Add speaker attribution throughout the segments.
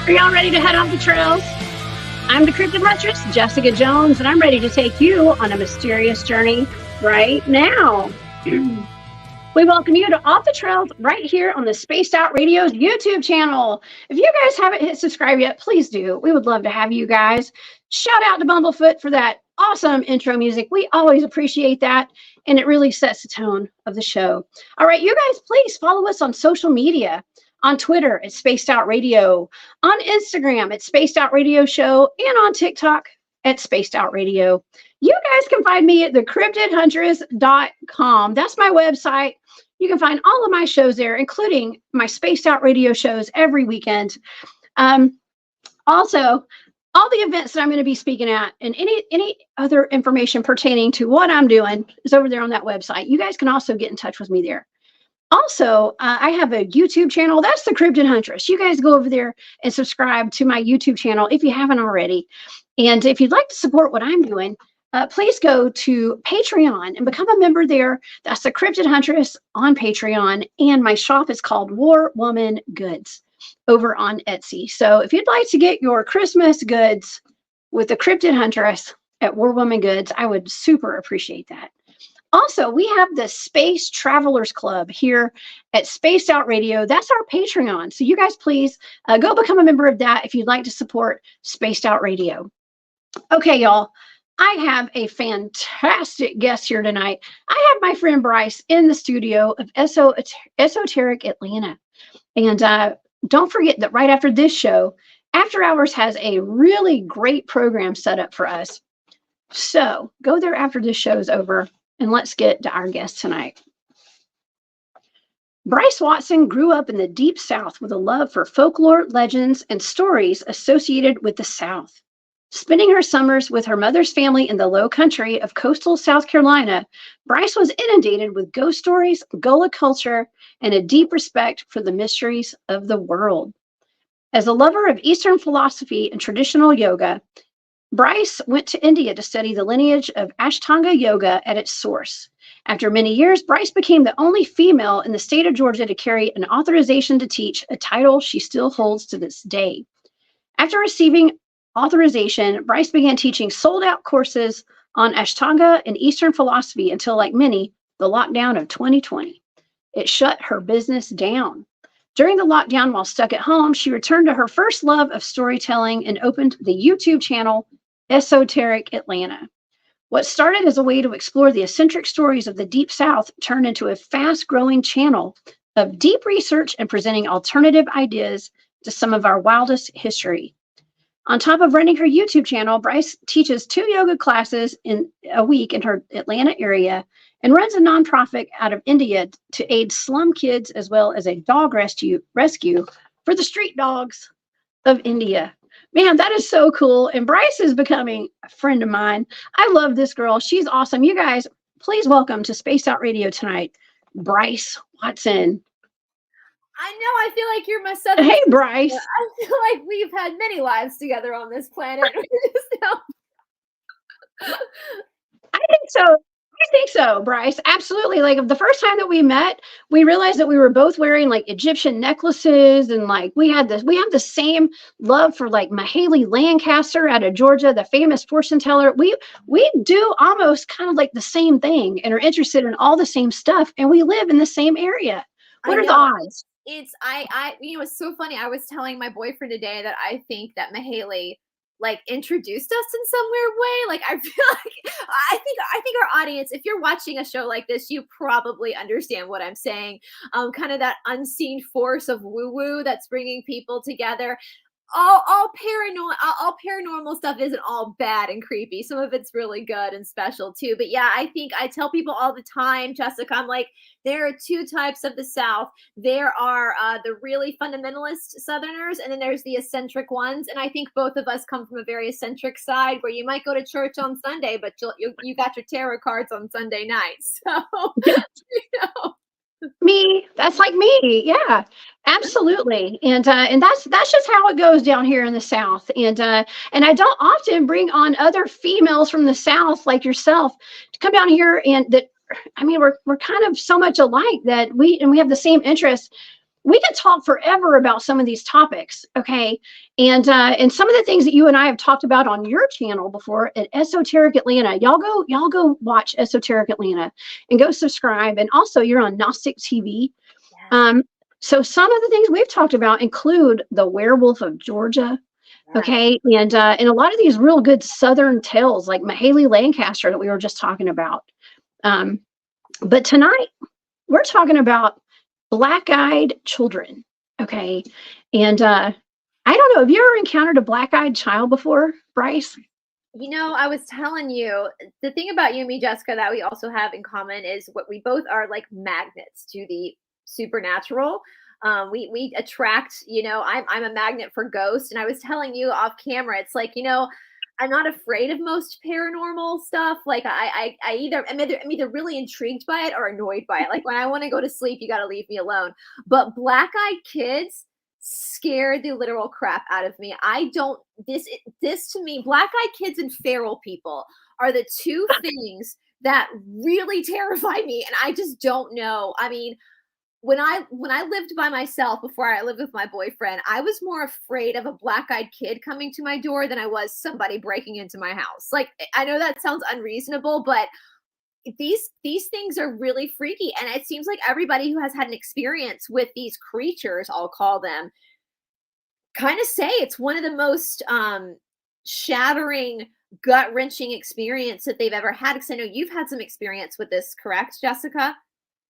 Speaker 1: Are y'all ready to head off the trails? I'm the Cryptid Huntress, Jessica Jones, and I'm ready to take you on a mysterious journey right now. We welcome you to Off the Trails right here on the Spaced Out Radio's YouTube channel. If you guys haven't hit subscribe yet, please do. We would love to have you guys. Shout out to Bumblefoot for that awesome intro music. We always appreciate that, and it really sets the tone of the show. All right, you guys, please follow us on social media. On Twitter, it's Spaced Out Radio. On Instagram, it's Spaced Out Radio Show. And on TikTok, at Spaced Out Radio. You guys can find me at thecryptidhuntress.com. That's my website. You can find all of my shows there, including my Spaced Out Radio shows every weekend. Also, all the events that I'm going to be speaking at and any other information pertaining to what I'm doing is over there on that website. You guys can also get in touch with me there. Also, I have a YouTube channel. That's the Cryptid Huntress. You guys go over there and subscribe to my YouTube channel if you haven't already. And if you'd like to support what I'm doing, please go to Patreon and become a member there. That's the Cryptid Huntress on Patreon. And my shop is called War Woman Goods over on Etsy. So if you'd like to get your Christmas goods with the Cryptid Huntress at War Woman Goods, I would super appreciate that. Also, we have the Space Travelers Club here at Spaced Out Radio. That's our Patreon. So you guys, please go become a member of that if you'd like to support Spaced Out Radio. Okay, y'all, I have a fantastic guest here tonight. I have my friend Bryce in the studio of Esoteric Atlanta. And don't forget that right after this show, After Hours has a really great program set up for us. So go there after this show's over. And let's get to our guest tonight. Brice Watson grew up in the Deep South with a love for folklore, legends, and stories associated with the South. Spending her summers with her mother's family in the low country of coastal South Carolina, Brice was inundated with ghost stories, Gullah culture, and a deep respect for the mysteries of the world. As a lover of Eastern philosophy and traditional yoga, Brice went to India to study the lineage of Ashtanga Yoga at its source. After many years, Brice became the only female in the state of Georgia to carry an authorization to teach, a title she still holds to this day. After receiving authorization, Brice began teaching sold-out courses on Ashtanga and Eastern philosophy until, like many, the lockdown of 2020. It shut her business down. During the lockdown, while stuck at home, she returned to her first love of storytelling and opened the YouTube channel Esoteric Atlanta. What started as a way to explore the eccentric stories of the Deep South turned into a fast-growing channel of deep research and presenting alternative ideas to some of our wildest history. On top of running her YouTube channel, Brice teaches 2 yoga classes in a week in her Atlanta area and runs a nonprofit out of India to aid slum kids as well as a dog rescue for the street dogs of India. Man, that is so cool. And Brice is becoming a friend of mine. I love this girl. She's awesome. You guys, please welcome to Spaced Out Radio tonight, Brice Watson.
Speaker 2: I know. I feel like you're my southern.
Speaker 1: Hey, Brice.
Speaker 2: I feel like we've had many lives together on this planet.
Speaker 1: I think so, Brice. Absolutely. Like the first time that we met, we realized that we were both wearing like Egyptian necklaces, and like we have the same love for like Mahalia Lancaster out of Georgia, the famous fortune teller. We do almost kind of like the same thing and are interested in all the same stuff, and we live in the same area. What are the odds?
Speaker 2: It's so funny. I was telling my boyfriend today that I think that Mahalia like introduced us in some weird way. Like I feel like I think our audience, if you're watching a show like this, you probably understand what I'm saying. Kind of that unseen force of woo-woo that's bringing people together. All paranormal stuff isn't all bad and creepy. Some of it's really good and special too. But yeah, I think I tell people all the time, Jessica, I'm like, there are 2 types of the South. There are the really fundamentalist Southerners, and then there's the eccentric ones. And I think both of us come from a very eccentric side where you might go to church on Sunday, but you got your tarot cards on Sunday night. So,
Speaker 1: Me, that's like me. Yeah, absolutely. And that's just how it goes down here in the South. And I don't often bring on other females from the South like yourself to come down here, and we're kind of so much alike that we have the same interests. we could talk forever about some of these topics, okay? And some of the things that you and I have talked about on your channel before at Esoteric Atlanta. Y'all go watch Esoteric Atlanta and go subscribe. And also, you're on Gnostic TV.
Speaker 2: Yeah.
Speaker 1: So some of the things we've talked about include the werewolf of Georgia,
Speaker 2: Yeah.
Speaker 1: okay, and a lot of these real good Southern tales like Mahaley Lancaster that we were just talking about. But tonight we're talking about black-eyed children, okay? And I don't know, have you ever encountered a black-eyed child before, Bryce?
Speaker 2: You know, I was telling you, the thing about you and me, Jessica, that we also have in common is what we both are like magnets to the supernatural. We attract, you know, I'm a magnet for ghosts. And I was telling you off camera, it's like, you know, I'm not afraid of most paranormal stuff. Like I'm either really intrigued by it or annoyed by it. Like when I want to go to sleep, you got to leave me alone. But black-eyed kids scared the literal crap out of me. I don't, this to me, black-eyed kids and feral people are the two things that really terrify me. And I just don't know. I mean, when I lived by myself before I lived with my boyfriend, I was more afraid of a black-eyed kid coming to my door than I was somebody breaking into my house. Like, I know that sounds unreasonable, but these things are really freaky. And it seems like everybody who has had an experience with these creatures, I'll call them, kind of say it's one of the most shattering, gut-wrenching experience that they've ever had. Because I know you've had some experience with this, correct, Jessica?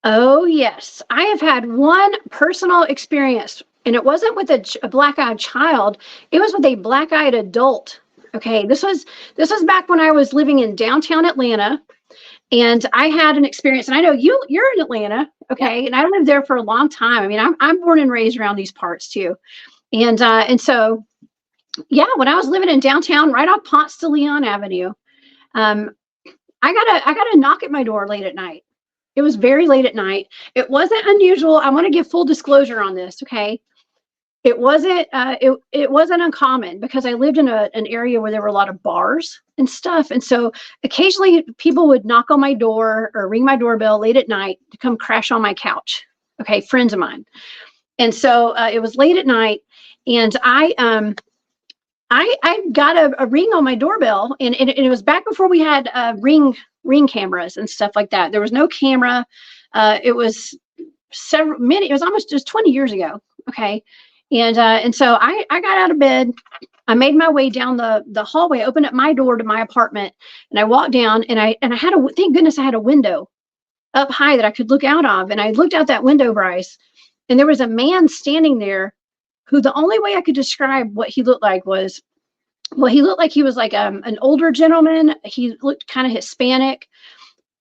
Speaker 1: Oh, yes. I have had one personal experience, and it wasn't with a black-eyed child. It was with a black-eyed adult. Okay, this was back when I was living in downtown Atlanta, and I had an experience. And I know you're in Atlanta, okay, and I lived there for a long time. I mean, I'm born and raised around these parts too, and so yeah, when I was living in downtown, right off Ponce de Leon Avenue, I got a knock at my door late at night. It was very late at night. It wasn't unusual. I want to give full disclosure on this, okay? It wasn't it wasn't uncommon because I lived in an area where there were a lot of bars and stuff. And so occasionally people would knock on my door or ring my doorbell late at night to come crash on my couch. Okay, friends of mine. And so it was late at night, and I got a ring on my doorbell, and it was back before we had ring cameras and stuff like that. There was no camera. It was it was almost just 20 years ago. Okay. And so I got out of bed. I made my way down the hallway, opened up my door to my apartment, and I walked down, and I had thank goodness I had a window up high that I could look out of. And I looked out that window, Bryce, and there was a man standing there who the only way I could describe what he looked like was, well, he looked like he was like an older gentleman. He looked kind of Hispanic,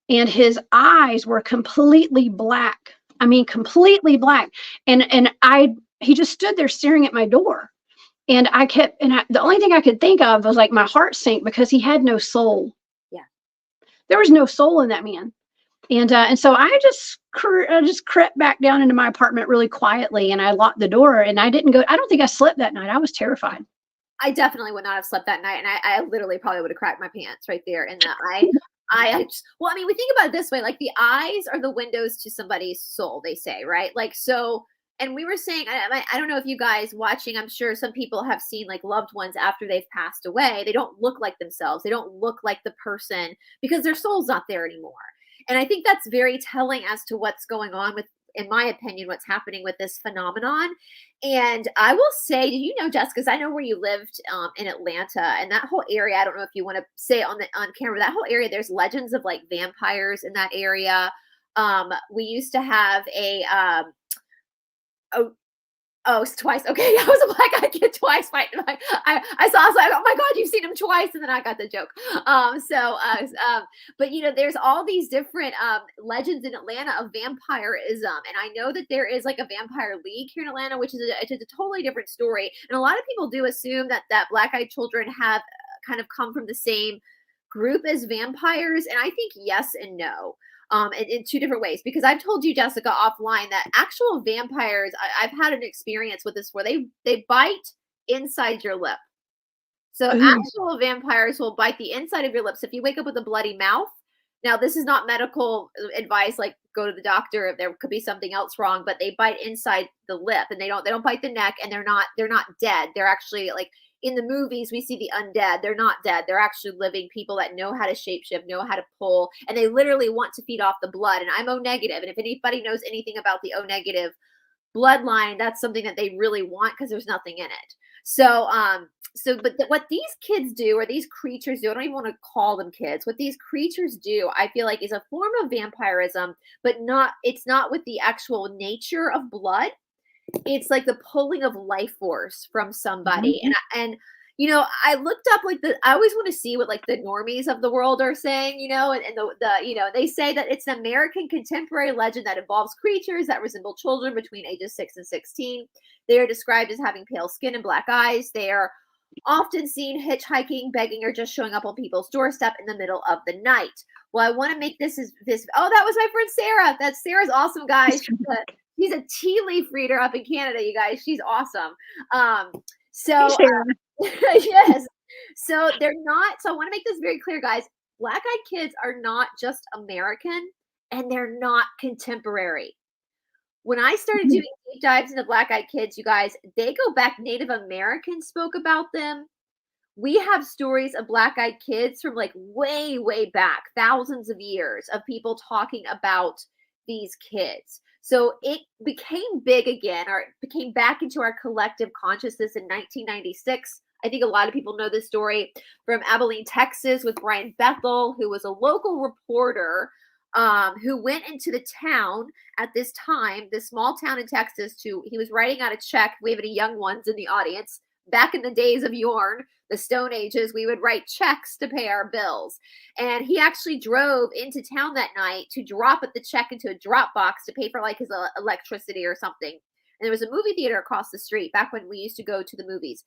Speaker 1: and his eyes were completely black. I mean, completely black. And he just stood there staring at my door. And the only thing I could think of was like my heart sank because he had no soul.
Speaker 2: Yeah.
Speaker 1: There was no soul in that man. And so I just crept back down into my apartment really quietly, and I locked the door, and I don't think I slept that night. I was terrified.
Speaker 2: I definitely would not have slept that night. And I literally probably would have cracked my pants right there. And well, I mean, we think about it this way, like the eyes are the windows to somebody's soul, they say, right? Like, so, and we were saying, I don't know if you guys watching, I'm sure some people have seen like loved ones after they've passed away. They don't look like themselves. They don't look like the person because their soul's not there anymore. And I think that's very telling as to what's going on with, in my opinion, what's happening with this phenomenon. And I will say, did you know, Jessica, because I know where you lived in Atlanta, and that whole area, I don't know if you want to say on camera, that whole area, there's legends of like vampires in that area. We used to have it's twice. Okay, I was a black-eyed kid twice. I saw, I was like, oh my God, you've seen him twice, and then I got the joke. But you know, there's all these different legends in Atlanta of vampirism, and I know that there is like a vampire league here in Atlanta, which is a totally different story. And a lot of people do assume that black-eyed children have kind of come from the same group as vampires, and I think yes and no. In two different ways, because I've told you, Jessica, offline that actual vampires, I've had an experience with this where they bite inside your lip. So actual vampires will bite the inside of your lips. If you wake up with a bloody mouth, Now, this is not medical advice, like go to the doctor if there could be something else wrong, but they bite inside the lip, and they don't bite the neck, and they're not dead. They're actually, like in the movies we see the undead. They're not dead. They're actually living people that know how to shapeshift, know how to pull, and they literally want to feed off the blood. And I'm O negative, and if anybody knows anything about the O negative bloodline, that's something that they really want because there's nothing in it. So what these kids do, or these creatures do, I don't even want to call them kids. What these creatures do, I feel like, is a form of vampirism, but it's not with the actual nature of blood. It's like the pulling of life force from somebody. And I looked up, like, I always want to see what, like, the normies of the world are saying, and they say that it's an American contemporary legend that involves creatures that resemble children between ages 6 and 16. They are described as having pale skin and black eyes. They are often seen hitchhiking, begging, or just showing up on people's doorstep in the middle of the night. Well, I want to make this. Oh, that was my friend Sarah. Sarah's awesome, guys. She's a tea leaf reader up in Canada, you guys. She's awesome. Yes. So they're not. So I want to make this very clear, guys. Black-eyed kids are not just American, and they're not contemporary. When I started doing deep dives into black-eyed kids, you guys, they go back. Native Americans spoke about them. We have stories of black-eyed kids from, like, way, way back, thousands of years, of people talking about these kids. So it became big again, or it became back into our collective consciousness in 1996. I think a lot of people know this story from Abilene, Texas, with Brian Bethel, who was a local reporter who went into the town at this time, this small town in Texas. He was writing out a check. We have any young ones in the audience. Back in the days of yore, the Stone Ages, we would write checks to pay our bills. And he actually drove into town that night to drop the check into a drop box to pay for, like, his electricity or something. And there was a movie theater across the street back when we used to go to the movies.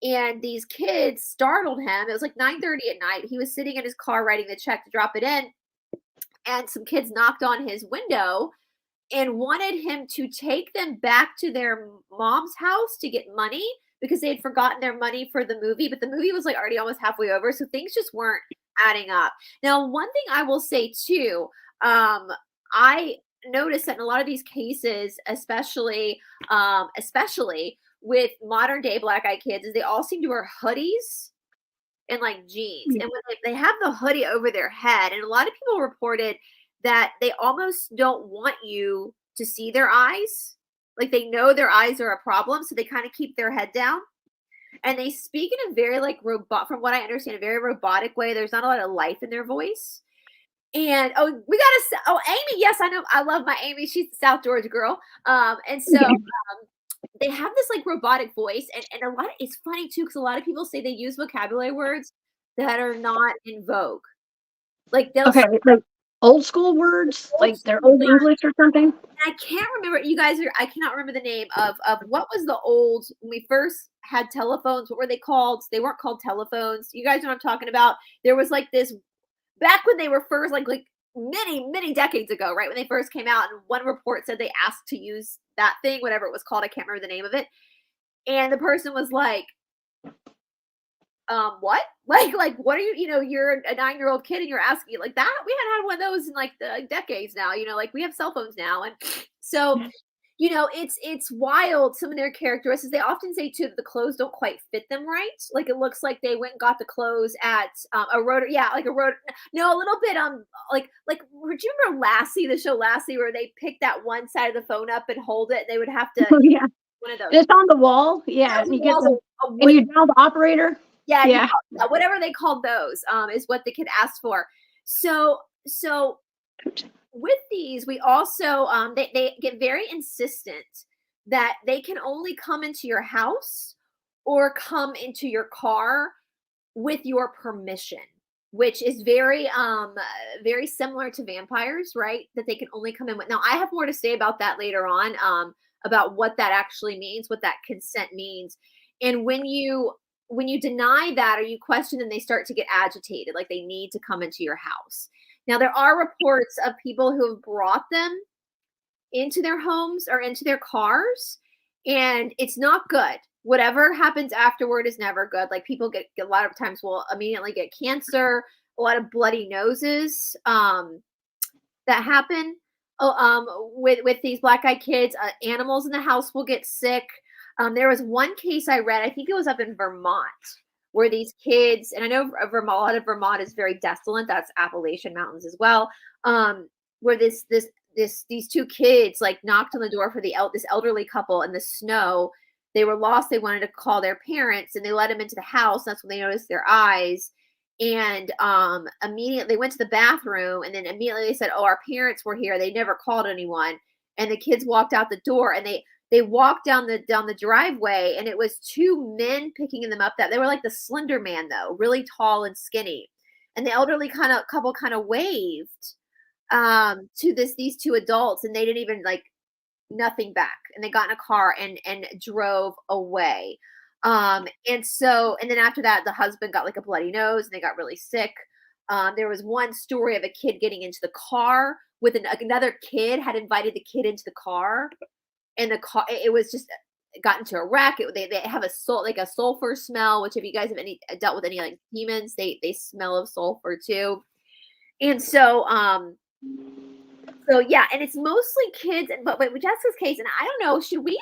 Speaker 2: And these kids startled him. It was like 9:30 at night. He was sitting in his car writing the check to drop it in. And some kids knocked on his window and wanted him to take them back to their mom's house to get money, because they had forgotten their money for the movie. But the movie was, like, already almost halfway over, so things just weren't adding up. Now, one thing I will say too, I noticed that in a lot of these cases, especially with modern day black-eyed kids, is they all seem to wear hoodies and, like, jeans. And when they have the hoodie over their head, and a lot of people reported that they almost don't want you to see their eyes. Like, they know their eyes are a problem, so they kind of keep their head down. And they speak in a very, like, from what I understand, a very robotic way. There's not a lot of life in their voice. And Amy, yes, I know, I love my Amy. She's a South Georgia girl. And so they have this, like, robotic voice, and a lot it's funny too, because a lot of people say they use vocabulary words that are not in vogue. Like, they'll
Speaker 1: like old school words, like they're old English or something.
Speaker 2: I can't remember. I cannot remember the name of what was the old, when we first had telephones. What were they called? They weren't called telephones. You guys know what I'm talking about. There was, like, this back when they were first, like many, many decades ago, right? When they first came out, and one report said they asked to use that thing, whatever it was called. I can't remember the name of it. And the person was like, what? Like, what are you're a 9-year-old kid and you're asking like that? We had one of those in, like, the decades now, like, we have cell phones now. And so, it's wild. Some of their characteristics, they often say too, that the clothes don't quite fit them right. Like, it looks like they went and got the clothes at a rotor. Yeah. Like a rotor. No, a little bit, like, would you remember Lassie, the show Lassie, where they pick that one side of the phone up and hold it? They would have to,
Speaker 1: yeah.
Speaker 2: One of those.
Speaker 1: It's on the wall. Yeah. And you dial the operator.
Speaker 2: Yeah. Whatever they called those, is what the kid asked for. So with these, we also, they get very insistent that they can only come into your house or come into your car with your permission, which is very, very similar to vampires, right? That they can only come in with. Now, I have more to say about that later on, about what that actually means, what that consent means. And when you deny that, or you question them, they start to get agitated, like they need to come into your house. Now, there are reports of people who have brought them into their homes or into their cars, and it's not good. Whatever happens afterward is never good. Like, people a lot of times will immediately get cancer. a lot of bloody noses that happen with these black-eyed kids. Animals in the house will get sick. There was one case I read, I think it was up in Vermont, where these kids, and I know Vermont, a lot of Vermont is very desolate. That's Appalachian Mountains as well. Where these two kids like knocked on the door for this elderly couple in the snow. They were lost. They wanted to call their parents, and they let them into the house. That's when they noticed their eyes. And immediately they went to the bathroom, and then immediately they said, "Oh, our parents were here. They never called anyone." And the kids walked out the door, and they walked down the driveway, and it was two men picking them up. That they were like the Slender Man, though, really tall and skinny. And the elderly couple kind of waved to these two adults, and they didn't even like nothing back. And they got in a car and drove away. And then after that, the husband got like a bloody nose, and they got really sick. There was one story of a kid getting into the car with another kid had invited the kid into the car, and the car, it was just got into a wreck. They have a sulfur smell, which if you guys have dealt with any like demons, they smell of sulfur too. And so yeah, and it's mostly kids. But with Jessica's case, and I don't know, should we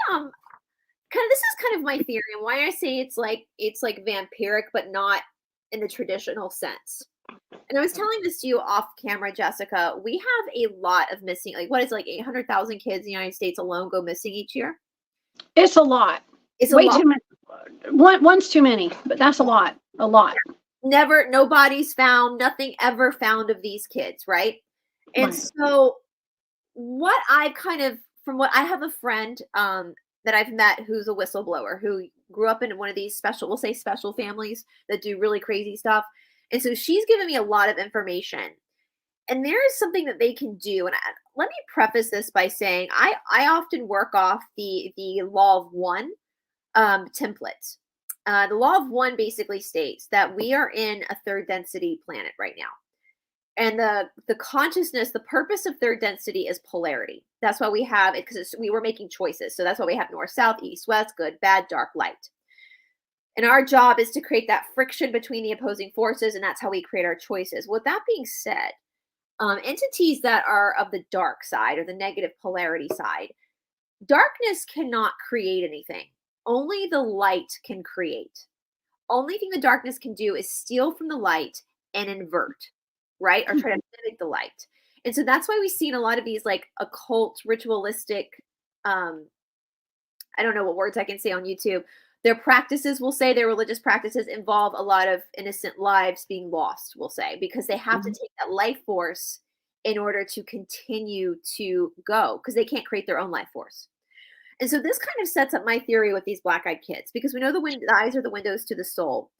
Speaker 2: this is kind of my theory and why I say it's like vampiric, but not in the traditional sense. And I was telling this to you off camera, Jessica. We have a lot of missing, like what is like 800,000 kids in the United States alone go missing each year?
Speaker 1: It's a lot.
Speaker 2: It's
Speaker 1: way too many. One's too many, but that's a lot. A lot.
Speaker 2: No bodies found, nothing ever found of these kids, right? And so what I've from what I have a friend that I've met who's a whistleblower who grew up in one of these special families that do really crazy stuff. And so she's given me a lot of information. And there is something that they can do. And let me preface this by saying I often work off the law of one template. The law of one basically states that we are in a third density planet right now. And the consciousness, the purpose of third density is polarity. That's why we have it, because we were making choices. So that's why we have north, south, east, west, good, bad, dark, light. And our job is to create that friction between the opposing forces, and that's how we create our choices. With that being said, entities that are of the dark side or the negative polarity side, darkness cannot create anything. Only the light can create. Only thing the darkness can do is steal from the light and invert, right? Or try to mimic the light. And so that's why we see in a lot of these like occult, ritualistic, I don't know what words I can say on YouTube. Their practices, we'll say, their religious practices involve a lot of innocent lives being lost, we'll say, because they have to take that life force in order to continue to go, because they can't create their own life force. And so this kind of sets up my theory with these black-eyed kids, because we know the eyes are the windows to the soul.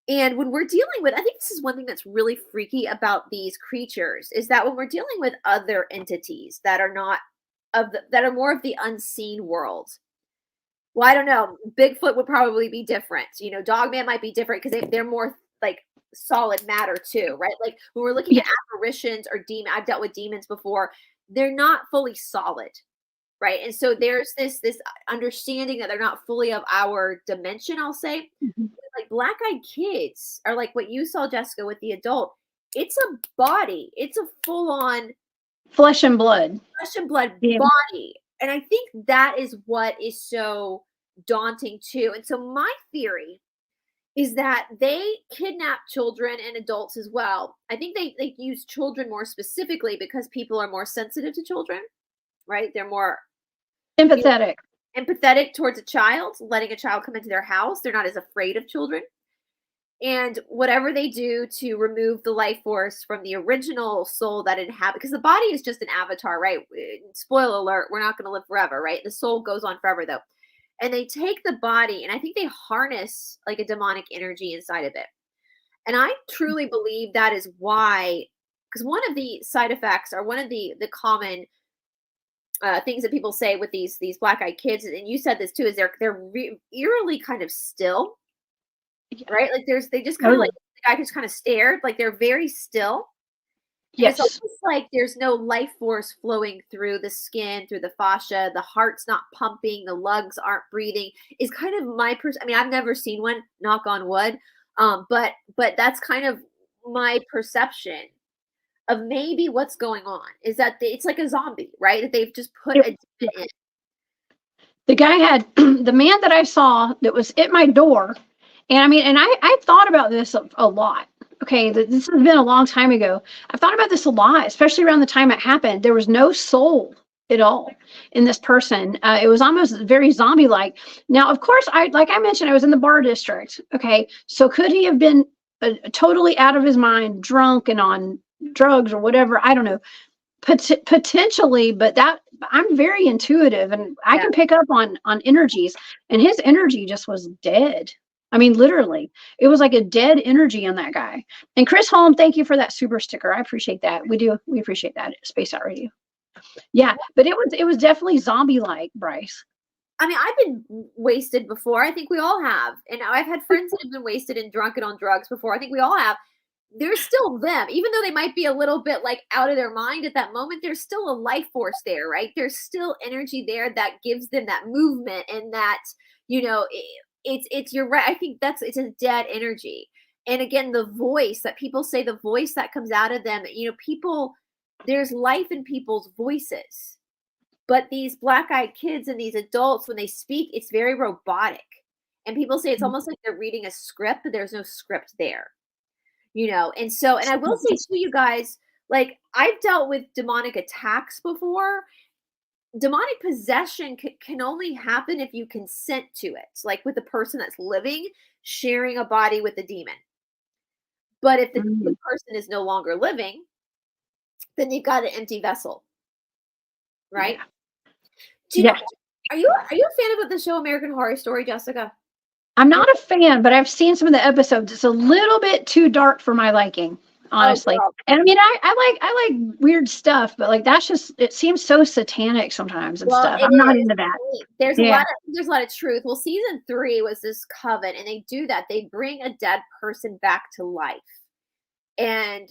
Speaker 2: And when we're dealing with, I think this is one thing that's really freaky about these creatures, is that when we're dealing with other entities that are not that are more of the unseen world. Well, I don't know. Bigfoot would probably be different. You know, Dogman might be different because they're more like solid matter too, right? Like when we're looking at apparitions or I've dealt with demons before. They're not fully solid, right? And so there's this understanding that they're not fully of our dimension, I'll say. Like black-eyed kids are like what you saw, Jessica, with the adult. It's a body. It's a full-on
Speaker 1: flesh and blood
Speaker 2: body. And I think that is what is so daunting too. And so my theory is that they kidnap children and adults as well. I think they use children more specifically because people are more sensitive to children, right? They're more empathetic towards a child, letting a child come into their house. They're not as afraid of children. And whatever they do to remove the life force from the original soul that inhabits, because the body is just an avatar, right? Spoiler alert, we're not going to live forever, right? The soul goes on forever though. And they take the body, and I think they harness like a demonic energy inside of it. And I truly believe that is why, because one of the side effects, or one of the common things that people say with these black-eyed kids, and you said this too, is they're eerily kind of still. Right? Like they just kind of like, the guy just kind of stared, like they're very still. Yes. It's almost like there's no life force flowing through the skin, through the fascia, the heart's not pumping, the lungs aren't breathing, is kind of my I mean, I've never seen one, knock on wood. But that's kind of my perception of maybe what's going on is that it's like a zombie, right? That they've just put a demon in.
Speaker 1: The guy had the man that I saw that was at my door. And I mean, and I thought about this a lot. Okay, this has been a long time ago. I've thought about this a lot, especially around the time it happened. There was no soul at all in this person. It was almost very zombie-like. Now, of course, like I mentioned, I was in the bar district. Okay, so could he have been totally out of his mind, drunk and on drugs or whatever? I don't know. Potentially, but that I'm very intuitive and I can pick up on energies, and his energy just was dead. I mean, literally, it was like a dead energy on that guy. And Chris Holm, thank you for that super sticker. I appreciate that. We appreciate that at Space Out Radio. Yeah, but it was definitely zombie-like, Bryce.
Speaker 2: I mean, I've been wasted before. I think we all have. And I've had friends that have been wasted and drunk and on drugs before. I think we all have. They're still them, even though they might be a little bit like out of their mind at that moment. There's still a life force there, right? There's still energy there that gives them that movement, and that, you know, it's you're right. I think it's a dead energy. And again, the voice that people say, the voice that comes out of them, you know, people, there's life in people's voices. But these black-eyed kids and these adults, when they speak, it's very robotic. And people say it's almost like they're reading a script, but there's no script there. You know, and I will say to you guys, like, I've dealt with demonic attacks before. Demonic possession can only happen if you consent to it, like with the person that's living, sharing a body with a demon. But if the person is no longer living, then you've got an empty vessel, right?
Speaker 1: Yeah.
Speaker 2: Are you a fan of the show American Horror Story, Jessica?
Speaker 1: I'm not a fan, but I've seen some of the episodes. It's a little bit too dark for my liking, honestly.
Speaker 2: Oh,
Speaker 1: and I mean, I like weird stuff, but like that's just, it seems so satanic sometimes and stuff. I'm not into that.
Speaker 2: There's a lot of truth. Well, season 3 was this coven, and they do that. They bring a dead person back to life, and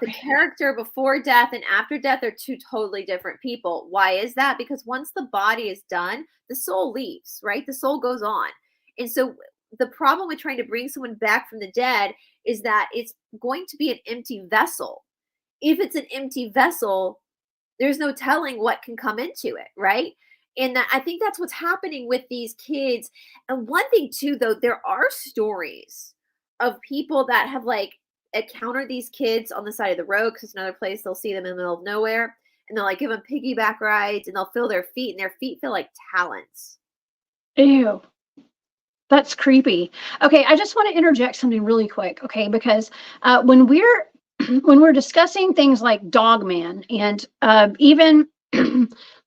Speaker 2: the character before death and after death are two totally different people. Why is that? Because once the body is done, the soul leaves, right? The soul goes on. And so the problem with trying to bring someone back from the dead is that it's going to be an empty vessel. If it's an empty vessel, there's no telling what can come into it, right? And I think that's what's happening with these kids. And one thing too, though, there are stories of people that have like encountered these kids on the side of the road, because it's another place they'll see them in the middle of nowhere, and they'll like give them piggyback rides, and they'll feel their feet, and their feet feel like talons.
Speaker 1: Ew. That's creepy. Okay, I just want to interject something really quick, okay? Because when we're discussing things like Dogman and even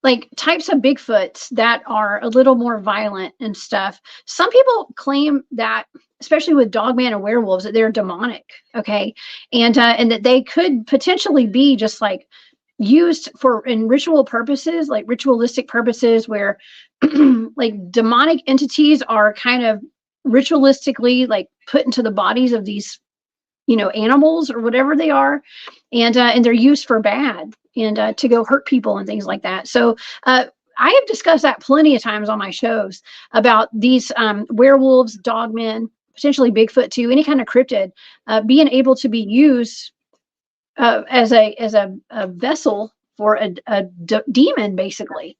Speaker 1: like types of Bigfoots that are a little more violent and stuff, some people claim that, especially with Dogman and werewolves, that they're demonic, okay? And that they could potentially be just like used in ritual purposes, like ritualistic purposes, where like demonic entities are kind of ritualistically like put into the bodies of these, you know, animals or whatever they are, and they're used for bad and to go hurt people and things like that. So I have discussed that plenty of times on my shows about these werewolves, dogmen, potentially Bigfoot too, any kind of cryptid being able to be used as a vessel for a demon, basically.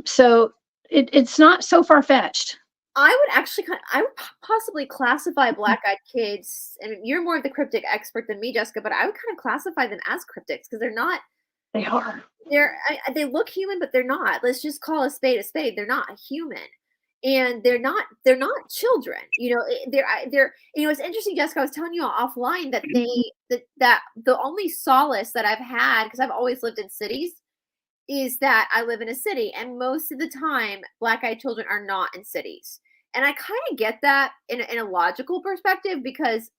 Speaker 1: So it's not so far-fetched.
Speaker 2: I would possibly classify black-eyed kids, and you're more of the cryptic expert than me, Jessica, but I would kind of classify them as cryptics, because they're not.
Speaker 1: They are.
Speaker 2: They look human, but they're not. Let's just call a spade a spade. They're not human, and they're not children. You know, they're. You know, it's interesting, Jessica. I was telling you offline that that the only solace that I've had, because I've always lived in cities, is that I live in a city, and most of the time black-eyed children are not in cities. And I kind of get that in a logical perspective, because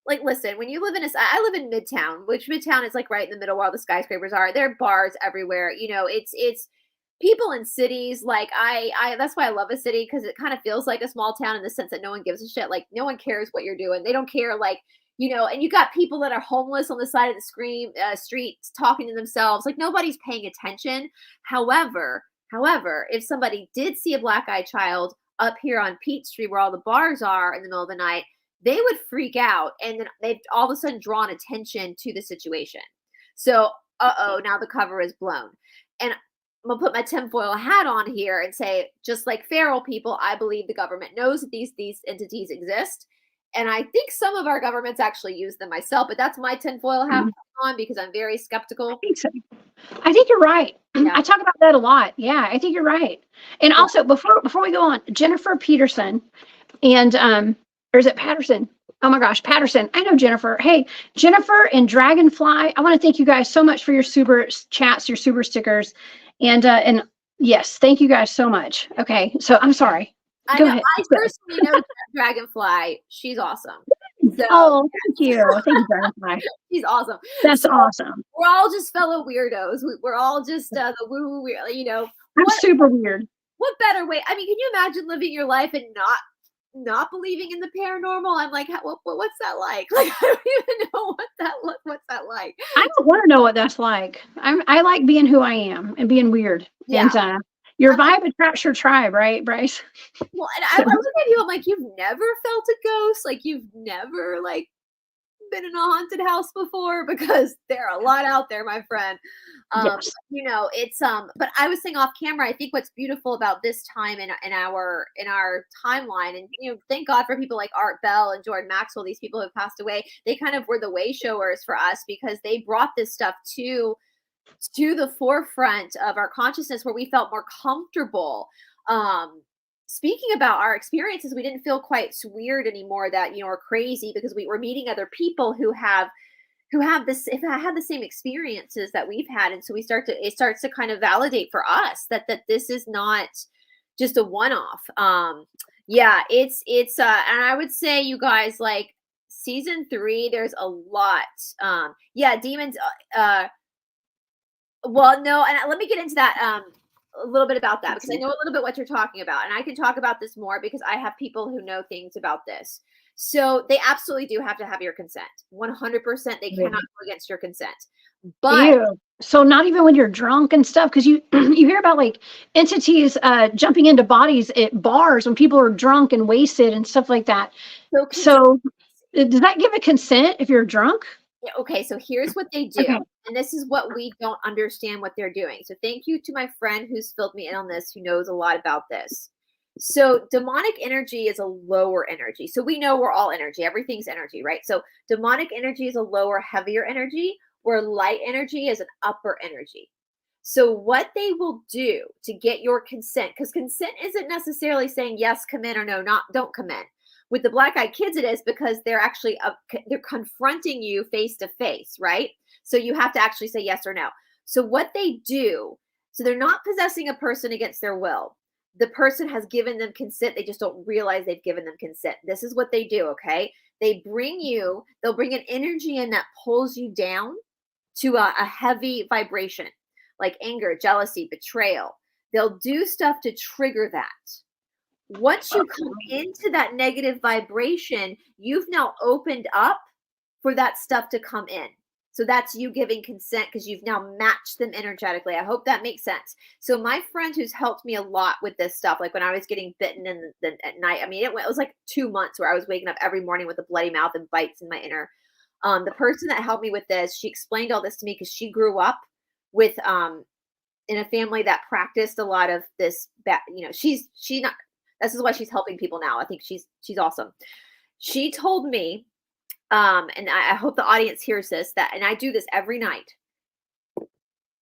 Speaker 2: like, listen, when you live I live in Midtown, which Midtown is like right in the middle where all the skyscrapers are. There are bars everywhere. You know, it's people in cities. Like I that's why I love a city, because it kind of feels like a small town in the sense that no one gives a shit. Like no one cares what you're doing. They don't care. Like, you know, and you got people that are homeless on the side of the street talking to themselves. Like nobody's paying attention. However, if somebody did see a black-eyed child up here on Peach Street where all the bars are in the middle of the night, they would freak out, and then they've all of a sudden drawn attention to the situation. So, now the cover is blown. And I'm gonna put my tinfoil hat on here and say, just like feral people, I believe the government knows that these entities exist. And I think some of our governments actually use them myself, but that's my tinfoil hat on because I'm very
Speaker 1: I
Speaker 2: skeptical.
Speaker 1: think so. I think you're right.
Speaker 2: Yeah.
Speaker 1: I talk about that a lot. Yeah, I think you're right. And also, before we go on, Jennifer Peterson and or is it Patterson? Oh my gosh, Patterson. I know Jennifer. Hey, Jennifer and Dragonfly. I want to thank you guys so much for your super chats, your super stickers, and yes, thank you guys so much. Okay, so I'm sorry.
Speaker 2: I
Speaker 1: Go
Speaker 2: know.
Speaker 1: ahead.
Speaker 2: I personally know Dragonfly. She's awesome. So,
Speaker 1: Oh, thank you. Thank you, Dragonfly.
Speaker 2: she's awesome.
Speaker 1: That's
Speaker 2: So,
Speaker 1: awesome.
Speaker 2: we're all just fellow weirdos. We're all just the woo woo, you know.
Speaker 1: I'm super weird.
Speaker 2: What better way? I mean, can you imagine living your life and not believing in the paranormal? I'm like, what's that like? Like, I don't even know what's that like.
Speaker 1: I don't want to know what that's like. I like being who I am and being weird.
Speaker 2: Yeah.
Speaker 1: And your vibe attracts your tribe, right, Bryce?
Speaker 2: Well, and I look at you, I'm like, you've never felt a ghost? Like, you've never, like, been in a haunted house before? Because there are a lot out there, my friend.
Speaker 1: Yes.
Speaker 2: You know, it's but I was saying off camera, I think what's beautiful about this time in our timeline, and you know, thank God for people like Art Bell and Jordan Maxwell, these people who have passed away. They kind of were the way showers for us because they brought this stuff to the forefront of our consciousness where we felt more comfortable speaking about our experiences. We didn't feel quite weird anymore that, you know, or crazy, because we were meeting other people who have this, if I had the same experiences that we've had. And so it starts to kind of validate for us that this is not just a one-off. Yeah, it's and I would say, you guys, like season 3, there's a lot. Yeah, demons, well, no, and let me get into that a little bit about that, because I know a little bit what you're talking about, and I can talk about this more because I have people who know things about this. So they absolutely do have to have your consent. 100%, they cannot go against your consent. But
Speaker 1: ew. So not even when you're drunk and stuff, because you you hear about like entities jumping into bodies at bars when people are drunk and wasted and stuff like that. So does that give a consent if you're drunk?
Speaker 2: Yeah, okay, so here's what they do.
Speaker 1: Okay.
Speaker 2: And this is what we don't understand what they're doing. So thank you to my friend who's filled me in on this, who knows a lot about this. So demonic energy is a lower energy. So we know we're all energy. Everything's energy, right? So demonic energy is a lower, heavier energy, where light energy is an upper energy. So what they will do to get your consent, because consent isn't necessarily saying yes, come in, or no, don't come in. With the black-eyed kids, it is, because they're actually they're confronting you face to face, right? So you have to actually say yes or no. So what they do, so they're not possessing a person against their will. The person has given them consent. They just don't realize they've given them consent. This is what they do, okay? They'll bring an energy in that pulls you down to a heavy vibration, like anger, jealousy, betrayal. They'll do stuff to trigger that. Once you come into that negative vibration, you've now opened up for that stuff to come in. So that's you giving consent, because you've now matched them energetically. I hope that makes sense. So my friend who's helped me a lot with this stuff, like when I was getting bitten at night, I mean, it was like 2 months where I was waking up every morning with a bloody mouth and bites in my inner. The person that helped me with this, she explained all this to me because she grew up with in a family that practiced a lot of this. You know, she's not. This is why she's helping people now. I think she's awesome. She told me, and I hope the audience hears this, that, and I do this every night.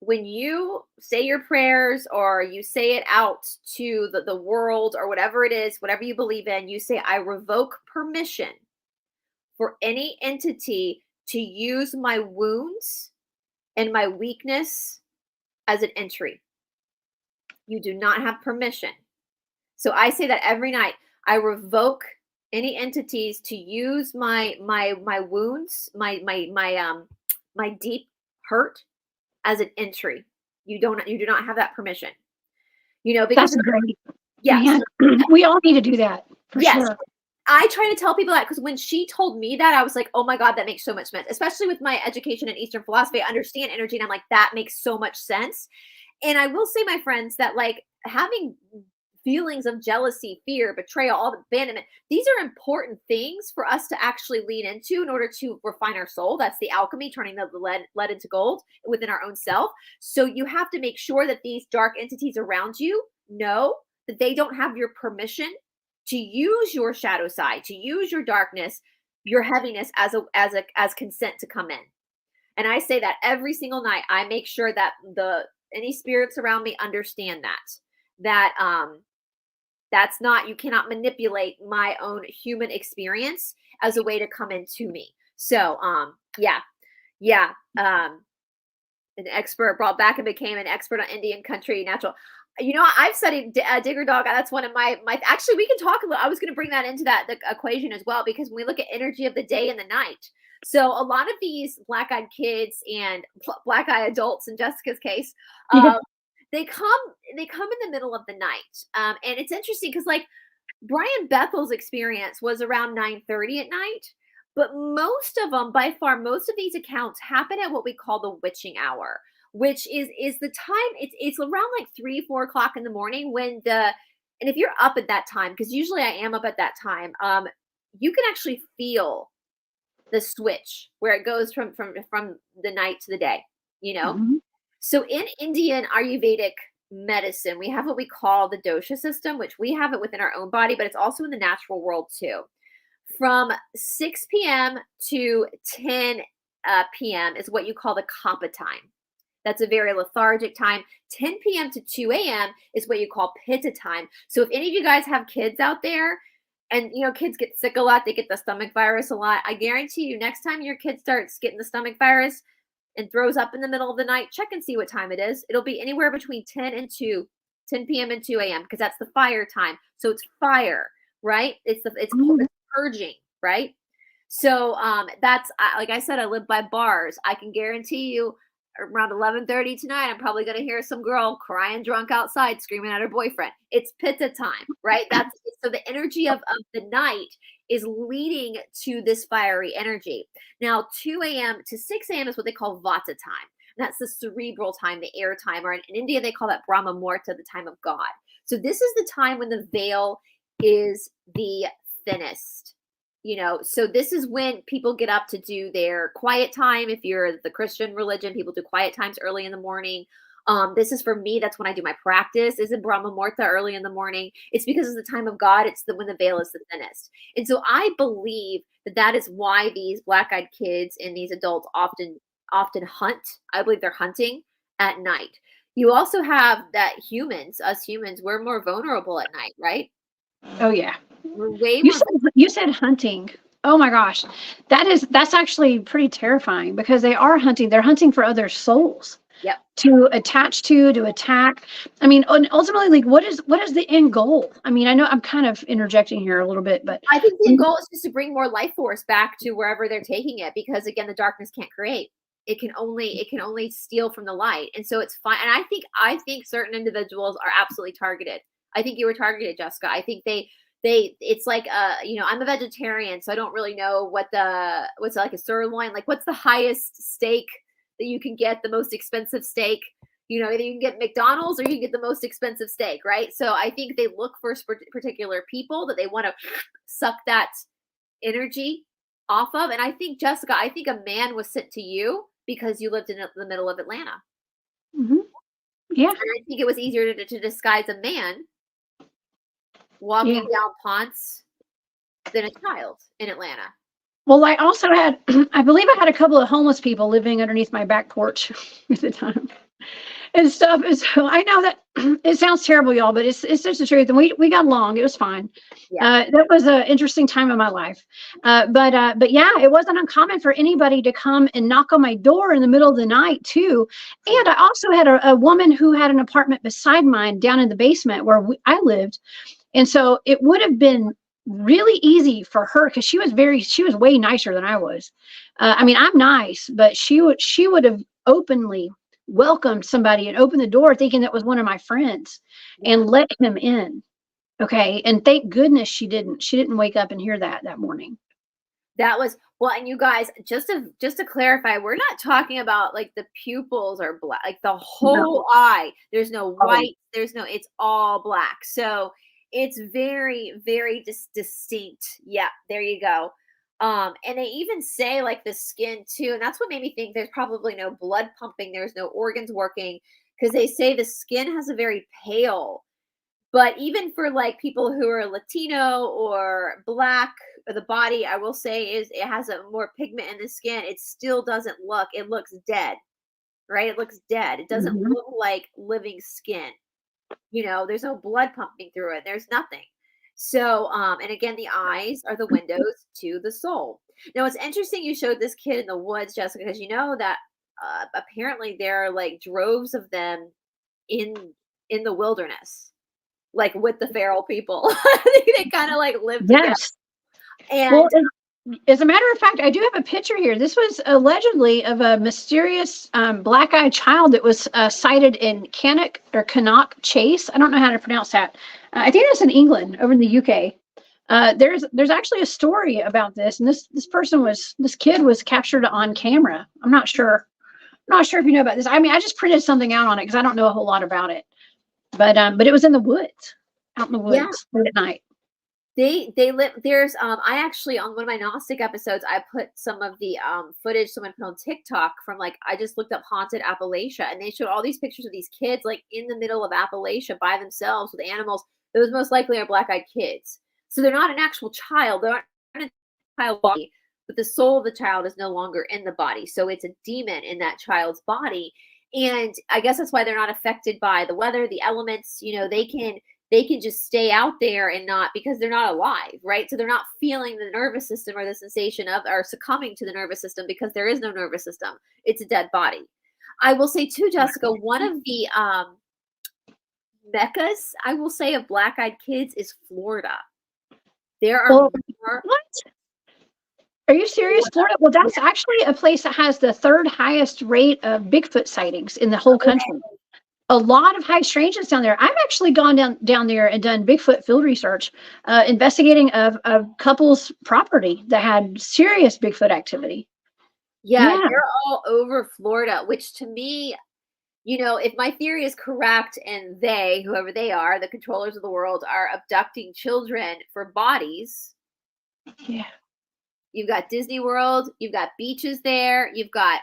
Speaker 2: When you say your prayers or you say it out to the world or whatever it is, whatever you believe in, you say, I revoke permission for any entity to use my wounds and my weakness as an entry. You do not have permission. So I say that every night. I revoke any entities to use my wounds, my deep hurt as an entry. You do not have that permission. You know, because
Speaker 1: that's great.
Speaker 2: Yeah,
Speaker 1: we all need to do that. For sure.
Speaker 2: I try to tell people that, because when she told me that, I was like, oh my God, that makes so much sense. Especially with my education in Eastern philosophy, I understand energy, and I'm like, that makes so much sense. And I will say, my friends, that like having feelings of jealousy, fear, betrayal, all the abandonment. These are important things for us to actually lean into in order to refine our soul. That's the alchemy, turning the lead into gold within our own self. So you have to make sure that these dark entities around you know that they don't have your permission to use your shadow side, to use your darkness, your heaviness as consent to come in. And I say that every single night. I make sure that any spirits around me understand that that's not, you cannot manipulate my own human experience as a way to come into me. So an expert brought back and became an expert on Indian country natural. I've studied digger dog. That's one of my actually, we can talk a little. I was going to bring that into the equation as well, because when we look at energy of the day and the night, so a lot of these black-eyed kids and black-eyed adults, in Jessica's case, they come in the middle of the night. And it's interesting because, like, Brian Bethel's experience was around 9:30 at night, but most of them, by far, most of these accounts happen at what we call the witching hour, which is the time. It's around like 3-4 o'clock in the morning and if you're up at that time, because usually I am up at that time, you can actually feel the switch where it goes from the night to the day,
Speaker 1: Mm-hmm.
Speaker 2: So in Indian Ayurvedic medicine, we have what we call the dosha system, which we have it within our own body, but it's also in the natural world too. From 6 p.m. to 10 p.m. is what you call the kapha time. That's a very lethargic time. 10 p.m. to 2 a.m. is what you call pitta time. So if any of you guys have kids out there, and kids get sick a lot, they get the stomach virus a lot, I guarantee you next time your kid starts getting the stomach virus and throws up in the middle of the night, check and see what time it is. It'll be anywhere between 10 p.m. and 2 a.m. because that's the fire time. So it's fire, right? It's purging, right? So that's, like I said, I live by bars. I can guarantee you around 11:30 tonight, I'm probably going to hear some girl crying drunk outside, screaming at her boyfriend. It's pitta time, right? So the energy of the night is leading to this fiery energy. Now, 2 a.m. to 6 a.m. is what they call vata time. And that's the cerebral time, the air time, or in India, they call that Brahma Muhurta, the time of God. So this is the time when the veil is the thinnest. So this is when people get up to do their quiet time. If you're the Christian religion, people do quiet times early in the morning. This is for me. That's when I do my practice, is in Brahma Muhurta early in the morning. It's because it's the time of God. It's when the veil is the thinnest. And so I believe that is why these black-eyed kids and these adults often hunt. I believe they're hunting at night. You also have that us humans, we're more vulnerable at night, right?
Speaker 1: Oh yeah.
Speaker 2: We're way
Speaker 1: You
Speaker 2: more.
Speaker 1: you said hunting. Oh my gosh. That's actually pretty terrifying, because they are hunting. They're hunting for other souls.
Speaker 2: Yep.
Speaker 1: To attach to attack. I mean, ultimately, like, what is the end goal? I mean, I know I'm kind of interjecting here a little bit, but
Speaker 2: I think the end goal is just to bring more life force back to wherever they're taking it, because again, the darkness can't create. It can only steal from the light. And so it's fine. And I think certain individuals are absolutely targeted. I think you were targeted, Jessica. I think it's like, I'm a vegetarian, so I don't really know what's like a sirloin, like what's the highest steak that you can get, the most expensive steak. Either you can get McDonald's or you can get the most expensive steak, right? So I think they look for particular people that they want to suck that energy off of. And I think, Jessica, a man was sent to you because you lived in the middle of Atlanta.
Speaker 1: Mm-hmm. Yeah.
Speaker 2: And I think it was easier to disguise a man walking down Ponce than a child in Atlanta.
Speaker 1: Well, I also had, I believe I had a couple of homeless people living underneath my back porch at the time and stuff. And so I know that it sounds terrible, y'all, but it's just the truth. And we got along. It was fine. Yeah. That was an interesting time in my life. But yeah, it wasn't uncommon for anybody to come and knock on my door in the middle of the night too. And I also had a woman who had an apartment beside mine down in the basement where I lived. And so it would have been really easy for her, because she was way nicer than I was. I mean, I'm nice, but she would have openly welcomed somebody and opened the door thinking that was one of my friends and let him in. Okay. And thank goodness she didn't wake up and hear that morning.
Speaker 2: That was well, and you guys, just to clarify, we're not talking about like the pupils are black, like the
Speaker 1: No.
Speaker 2: whole eye. There's no
Speaker 1: Oh,
Speaker 2: white, there's no, it's all black. So it's very, very distinct. Yeah, there you go. And they even say like the skin too, and that's what made me think there's probably no blood pumping, there's no organs working, because they say the skin has a very pale, but even for like people who are Latino or black, or the body, I will say is it has a more pigment in the skin. It still doesn't look, it looks dead, right? It looks dead. It doesn't
Speaker 1: mhm.
Speaker 2: look like living skin. There's no blood pumping through it. There's nothing. So, and again, the eyes are the windows to the soul. Now, it's interesting you showed this kid in the woods, Jessica, because you know that apparently there are like droves of them in the wilderness, like with the feral people. They kind of like live together.
Speaker 1: Yes. Well,
Speaker 2: And
Speaker 1: as a matter of fact, I do have a picture here. This was allegedly of a mysterious black-eyed child that was sighted in Cannock Chase. I don't know how to pronounce that. I think that's in England, over in the UK. There's actually a story about this, and this kid was captured on camera. I'm not sure. I'm not sure if you know about this. I mean, I just printed something out on it because I don't know a whole lot about it. But it was in the woods, out in the
Speaker 2: yeah,
Speaker 1: woods late at night.
Speaker 2: they live there's I actually on one of my Gnostic episodes I put some of the footage someone put on TikTok from like I just looked up haunted Appalachia, and they showed all these pictures of these kids like in the middle of Appalachia by themselves with animals. Those most likely are black-eyed kids. So they're not an actual child. They're not in a child body, but the soul of the child is no longer in the body. So it's a demon in that child's body. And I guess that's why they're not affected by the weather, the elements. They can just stay out there and not, because they're not alive, right? So they're not feeling the nervous system or the sensation of or succumbing to the nervous system, because there is no nervous system. It's a dead body. I will say too, Jessica, one of the meccas, I will say, of black-eyed kids is Florida. There are
Speaker 1: Well,
Speaker 2: more.
Speaker 1: what? Are you serious, Florida? Well, that's actually a place that has the third highest rate of Bigfoot sightings in the whole country. A lot of high strangeness down there. I've actually gone down there and done Bigfoot field research, investigating a couple's property that had serious Bigfoot activity.
Speaker 2: Yeah,
Speaker 1: Yeah,
Speaker 2: they're all over Florida, which to me, if my theory is correct and they, whoever they are, the controllers of the world, are abducting children for bodies.
Speaker 1: yeah.
Speaker 2: You've got Disney World, you've got beaches there, you've got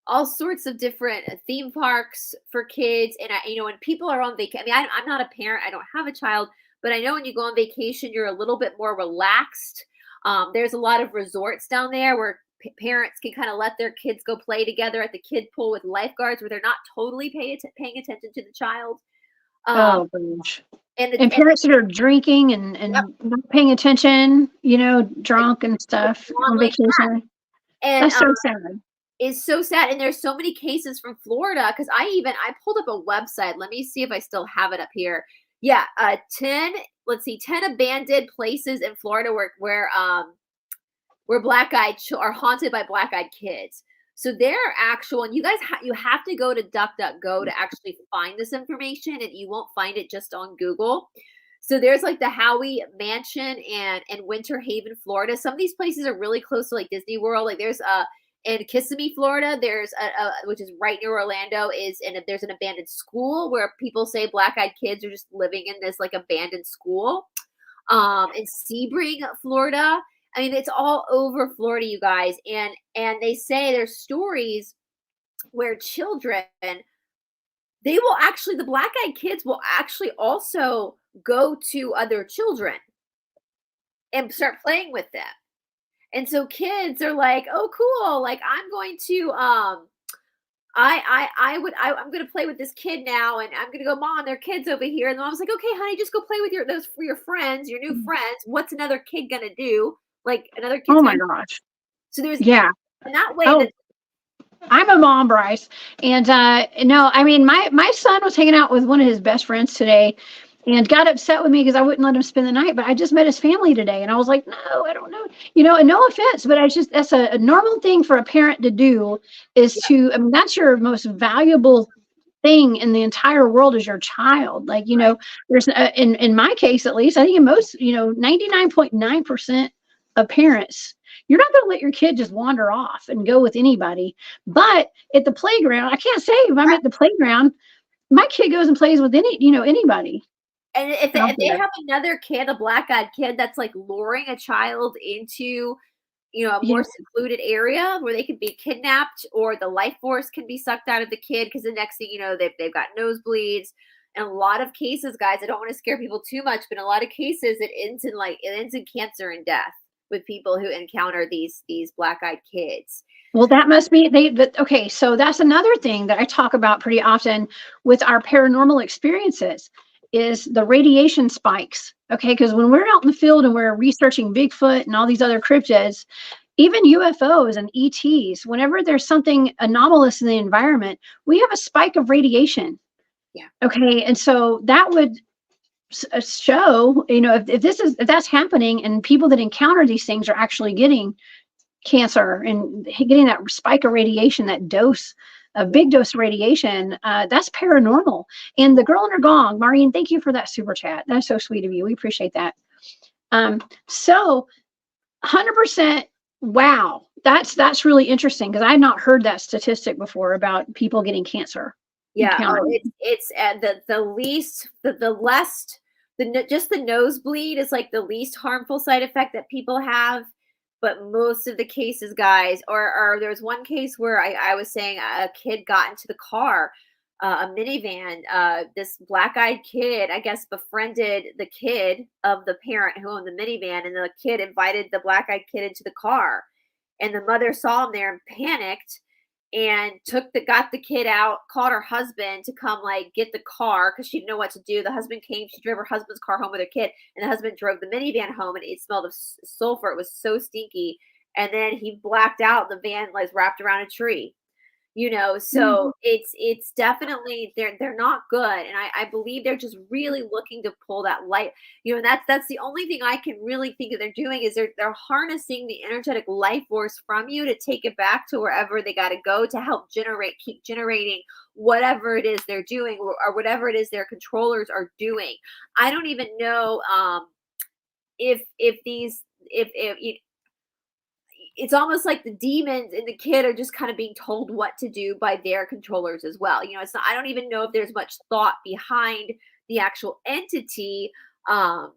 Speaker 2: all sorts of different theme parks for kids. And when people are on vacation, I mean, I'm not a parent, I don't have a child, but I know when you go on vacation, you're a little bit more relaxed. There's a lot of resorts down there where parents can kind of let their kids go play together at the kid pool with lifeguards, where they're not totally paying attention to the child.
Speaker 1: Oh, gosh.
Speaker 2: And
Speaker 1: And parents that are drinking and
Speaker 2: yep,
Speaker 1: not paying attention, drunk and stuff
Speaker 2: on
Speaker 1: on
Speaker 2: like that.
Speaker 1: vacation.
Speaker 2: And
Speaker 1: That's so sad.
Speaker 2: is so sad. And there's so many cases from Florida, because I pulled up a website. Let me see if I still have it up here. Yeah, 10 abandoned places in Florida where black-eyed are haunted by black-eyed kids. So they're actual, and you guys you have to go to DuckDuckGo to actually find this information, and you won't find it just on Google. So there's like the Howie Mansion and Winter Haven, Florida. Some of these places are really close to like Disney World. Like there's in Kissimmee, Florida, there's which is right near Orlando, there's an abandoned school where people say black-eyed kids are just living in this like abandoned school. In Sebring, Florida. I mean, it's all over Florida, you guys. And they say there's stories where children, the black-eyed kids will actually also go to other children and start playing with them. And so kids are like, oh, cool. Like, I'm going to, I'm going to play with this kid now. And I'm going to go, Mom, there are kids over here. And the mom's like, okay, honey, just go play with your friends, your new friends. What's another kid going to do? Like another kid's
Speaker 1: Oh my gosh.
Speaker 2: So there's
Speaker 1: Yeah.
Speaker 2: in that way
Speaker 1: Oh,
Speaker 2: that
Speaker 1: I'm a mom, Bryce. And no, I mean, my son was hanging out with one of his best friends today and got upset with me because I wouldn't let him spend the night. But I just met his family today. And I was like, no, I don't know. And no offense, but that's a normal thing for a parent to do is I mean, that's your most valuable thing in the entire world is your child. Like, there's in my case, at least, I think in most, 99.9% of parents, you're not going to let your kid just wander off and go with anybody. But at the playground, I can't say if I'm at the playground, my kid goes and plays with anybody.
Speaker 2: And if they have another kid, a black-eyed kid, that's like luring a child into, a more secluded area where they can be kidnapped, or the life force can be sucked out of the kid, because the next thing you know, they've got nosebleeds. And a lot of cases, guys, I don't want to scare people too much, but in a lot of cases, it ends in cancer and death with people who encounter these black-eyed kids.
Speaker 1: Well, that must be but okay, so that's another thing that I talk about pretty often with our paranormal experiences is the radiation spikes. Okay, because when we're out in the field and we're researching Bigfoot and all these other cryptids, even UFOs and ETs, whenever there's something anomalous in the environment, we have a spike of radiation.
Speaker 2: Yeah.
Speaker 1: Okay, and so that would show, if that's happening and people that encounter these things are actually getting cancer and getting that spike of radiation, that dose, a big dose of radiation, that's paranormal. And the girl in her gong, Maureen, thank you for that super chat. That's so sweet of you. We appreciate that. So 100%. Wow. That's really interesting, because I had not heard that statistic before about people getting cancer.
Speaker 2: Yeah. It's just the nosebleed is like the least harmful side effect that people have. But most of the cases, guys, or there was one case where I was saying a kid got into the car, a minivan. This black-eyed kid, I guess, befriended the kid of the parent who owned the minivan, and the kid invited the black-eyed kid into the car. And the mother saw him there and panicked, and got the kid out, called her husband to come get the car, because she didn't know what to do. The husband came, she drove her husband's car home with her kid, and the husband drove the minivan home, and it smelled of sulfur. It was so stinky. And then he blacked out. The van wrapped around a tree. So it's definitely, they're not good. And I believe they're just really looking to pull that light, and that's the only thing I can really think that they're doing, is they're harnessing the energetic life force from you to take it back to wherever they got to go, to help keep generating whatever it is they're doing, or whatever it is their controllers are doing. I don't even know if it's almost like the demons and the kid are just kind of being told what to do by their controllers as well. It's not, I don't even know if there's much thought behind the actual entity, or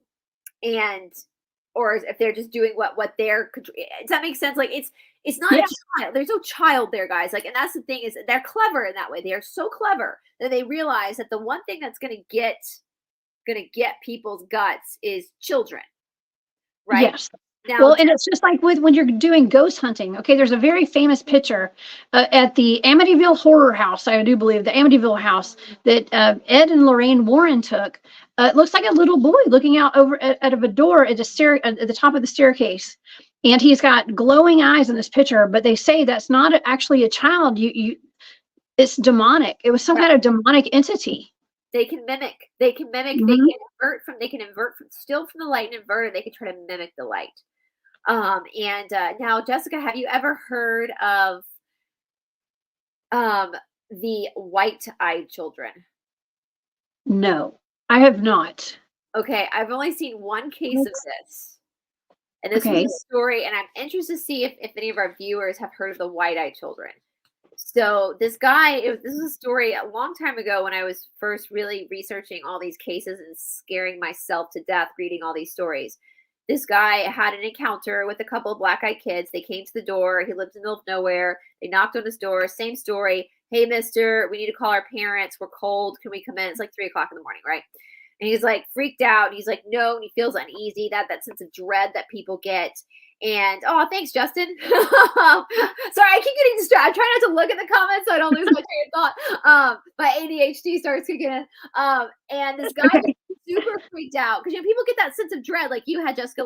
Speaker 2: if they're just doing what they're, does that make sense? It's not a child. There's no child there, guys. And that's the thing, is they're clever in that way. They are so clever that they realize that the one thing that's going to get people's guts is children. Right?
Speaker 1: Yes. Now, and it's just like when you're doing ghost hunting. Okay, there's a very famous picture at the Amityville Horror House, I do believe, the Amityville house, that Ed and Lorraine Warren took. It looks like a little boy looking out over out of a door at the top of the staircase, and he's got glowing eyes in this picture. But they say that's not actually a child. It's demonic. It was some kind of demonic entity.
Speaker 2: They can mimic. They can invert still from the light and invert it. They can try to mimic the light. And now, Jessica, have you ever heard of the white-eyed children?
Speaker 1: No, I have not.
Speaker 2: Okay, I've only seen one case of this. And this was a story, and I'm interested to see if any of our viewers have heard of the white-eyed children. So this guy, this is a story a long time ago when I was first really researching all these cases and scaring myself to death reading all these stories. This guy had an encounter with a couple of black-eyed kids. They came to the door. He lived in the middle of nowhere. They knocked on his door. Same story. Hey, mister, we need to call our parents. We're cold. Can we come in? It's 3 o'clock in the morning, right? And he's freaked out. He's no, and he feels uneasy, that sense of dread that people get. And, oh, thanks, Justin. Sorry, I keep getting distracted. I'm trying not to look at the comments so I don't lose my train of thought. My ADHD starts kicking in. And this guy is super freaked out, because people get that sense of dread, like you had, Jessica,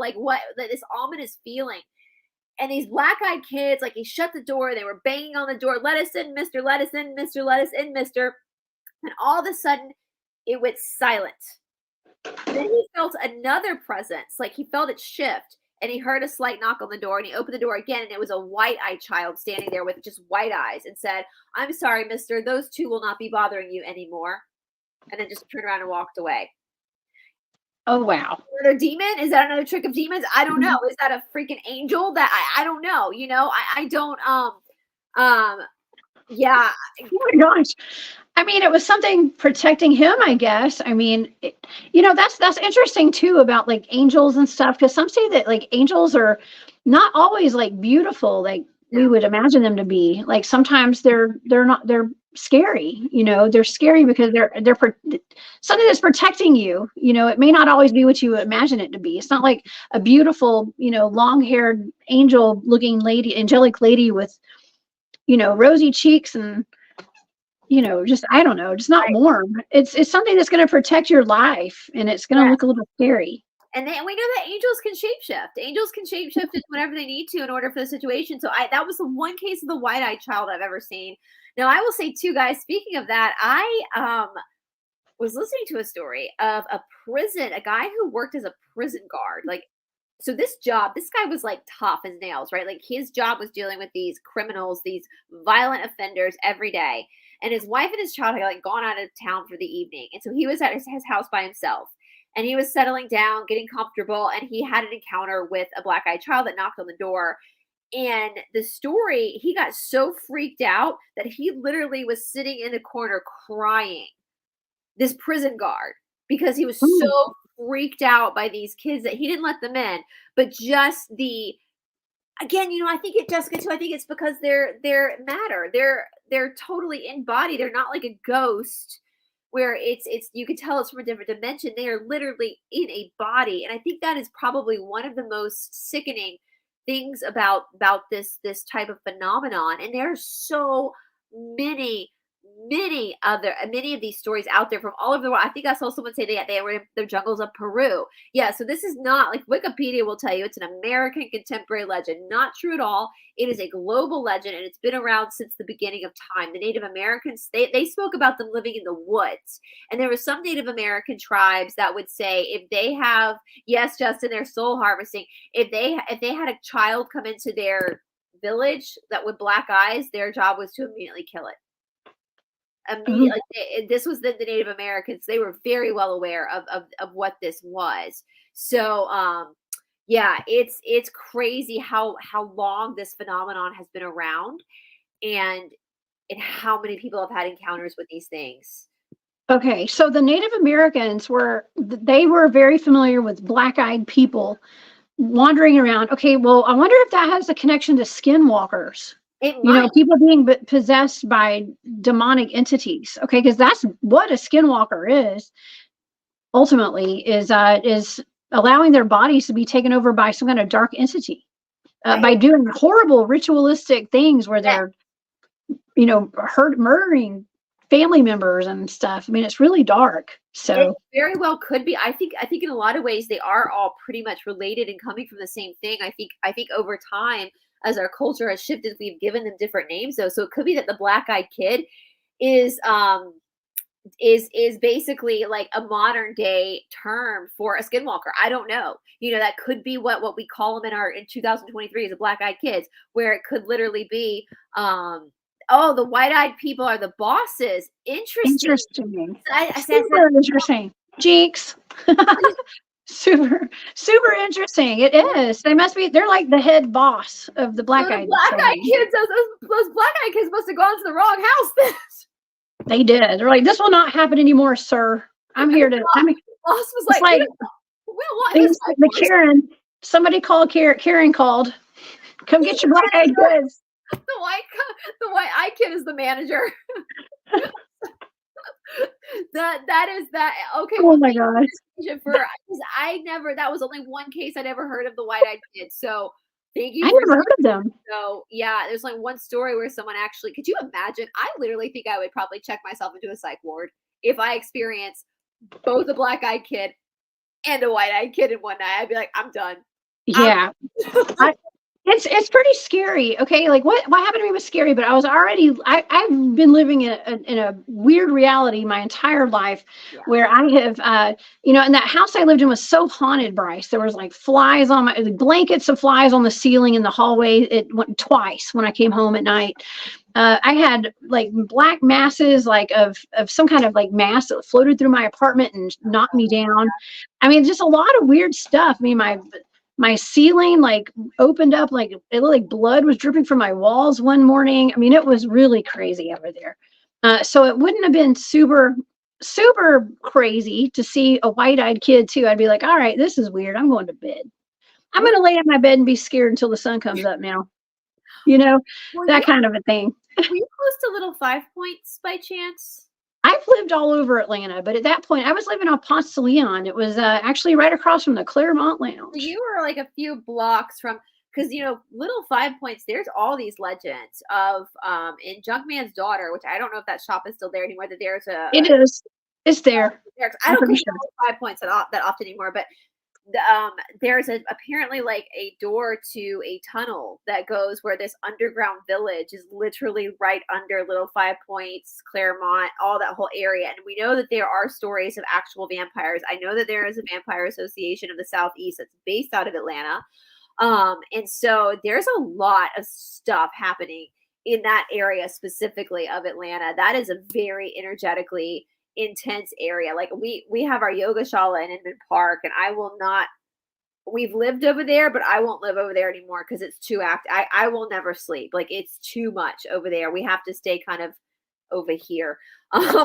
Speaker 2: this ominous feeling. And these black-eyed kids, he shut the door. They were banging on the door. Let us in, mister. Let us in, mister. Let us in, mister. And all of a sudden, it went silent. Then he felt another presence, he felt it shift. And he heard a slight knock on the door, and he opened the door again, and it was a white-eyed child standing there with just white eyes, and said, "I'm sorry, mister, those two will not be bothering you anymore." And then just turned around and walked away.
Speaker 1: Oh, wow.
Speaker 2: Another demon? Is that another trick of demons? I don't know. Is that a freaking angel? That I don't know. I don't yeah.
Speaker 1: Oh my gosh. I mean, it was something protecting him, I guess. I mean, that's interesting too about like angels and stuff, because some say that like angels are not always like beautiful like we would imagine them to be. Like sometimes they're scary. They're scary because they're something that's protecting you. It may not always be what you imagine it to be. It's not like a beautiful, long-haired angel-looking lady, angelic lady with rosy cheeks and just I don't know, just not warm. It's something that's going to protect your life, and it's going to look a little scary.
Speaker 2: And we know that angels can shapeshift. Angels can shapeshift into whatever they need to in order for the situation. So that was the one case of the wide-eyed child I've ever seen. Now I will say too, guys, speaking of that, I was listening to a story of a guy who worked as a prison guard. Like, so this guy was like tough as nails, right? Like his job was dealing with these criminals, these violent offenders every day. And his wife and his child had like gone out of town for the evening. And so he was at his house by himself, and he was settling down, getting comfortable. And he had an encounter with a black-eyed child that knocked on the door. And the story, he got so freaked out that he literally was sitting in the corner crying, this prison guard, because he was so freaked out by these kids that he didn't let them in. But just again, I think it's because they're matter. They're totally in body. They're not like a ghost where it's you can tell it's from a different dimension. They are literally in a body. And I think that is probably one of the most sickening things about this type of phenomenon. And there are so many of these stories out there from all over the world. I think I saw someone say they were in the jungles of Peru. Yeah, so this is not like Wikipedia will tell you it's an American contemporary legend. Not true at all. It is a global legend, and it's been around since the beginning of time. The Native Americans, they spoke about them living in the woods. And there were some Native American tribes that would say if they have, yes, Justin, they're soul harvesting. If they had a child come into their village that with black eyes, their job was to immediately kill it. This was the Native Americans. They were very well aware of what this was. So yeah, it's crazy how long this phenomenon has been around, and how many people have had encounters with these things.
Speaker 1: Okay, so the Native Americans were very familiar with black-eyed people wandering around. Okay, well, I wonder if that has a connection to skinwalkers. People being possessed by demonic entities. Okay, because that's what a skinwalker is. Ultimately, is allowing their bodies to be taken over by some kind of dark entity by doing horrible ritualistic things where they're, murdering family members and stuff. I mean, it's really dark. So
Speaker 2: it very well could be. I think in a lot of ways they are all pretty much related and coming from the same thing. I think over time, as our culture has shifted, we've given them different names though. So it could be that the black-eyed kid is basically like a modern day term for a skinwalker. I don't know. That could be what we call them in 2023 as a black-eyed kids, where it could literally be the white-eyed people are the bosses. Interesting.
Speaker 1: Super interesting. Jinx. Super interesting. It is. They're like the head boss of the black-eyed
Speaker 2: kids. Those black-eyed kids must have gone to the wrong house.
Speaker 1: They did. They're like, this will not happen anymore, sir. I'm here to.
Speaker 2: Boss was like we don't want
Speaker 1: the Karen. Somebody called Karen called. Come get your black-eyed kids.
Speaker 2: The white-eyed kid is the manager. that is that. Okay.
Speaker 1: Oh my gosh.
Speaker 2: That was only one case I'd ever heard of the white-eyed kid. So thank you.
Speaker 1: I never heard of them.
Speaker 2: So yeah, there's like one story where someone actually, could you imagine? I literally think I would probably check myself into a psych ward if I experienced both a black-eyed kid and a white-eyed kid in one night. I'd be like, I'm done.
Speaker 1: Yeah. It's pretty scary. Okay, like what happened to me was scary, but I've been living in a weird reality my entire life, where I have and that house I lived in was so haunted, Bryce. There was like flies on blankets of flies on the ceiling in the hallway. It went twice when I came home at night. I had like black masses, like of some kind of like mass that floated through my apartment and knocked me down. I mean, just a lot of weird stuff. I mean, my ceiling like opened up, like it looked like blood was dripping from my walls one morning. I mean, it was really crazy over there. So it wouldn't have been super crazy to see a white-eyed kid too. I'd be like, all right, this is weird. I'm going to bed. I'm going to lay in my bed and be scared until the sun comes up now. You know, that kind of a thing.
Speaker 2: Were you close to Little Five Points by chance?
Speaker 1: I've lived all over Atlanta, but at that point, I was living on Ponce de Leon. It was actually right across from the Claremont Lounge.
Speaker 2: So you were like a few blocks from, because Little Five Points. There's all these legends of in Junkman's Daughter, which I don't know if that shop is still there anymore. That there's a
Speaker 1: it is. It's there.
Speaker 2: I don't go to Five Points that often anymore, but there's apparently like a door to a tunnel that goes where this underground village is literally right under Little Five Points, Claremont, all that whole area. And we know that there are stories of actual vampires. I know that there is a vampire association of the Southeast that's based out of Atlanta. And so there's a lot of stuff happening in that area specifically of Atlanta. That is a very energetically intense area. Like we have our yoga shala in Inman Park, and we've lived over there, but I won't live over there anymore because it's too active. I will never sleep. Like it's too much over there. We have to stay kind of over here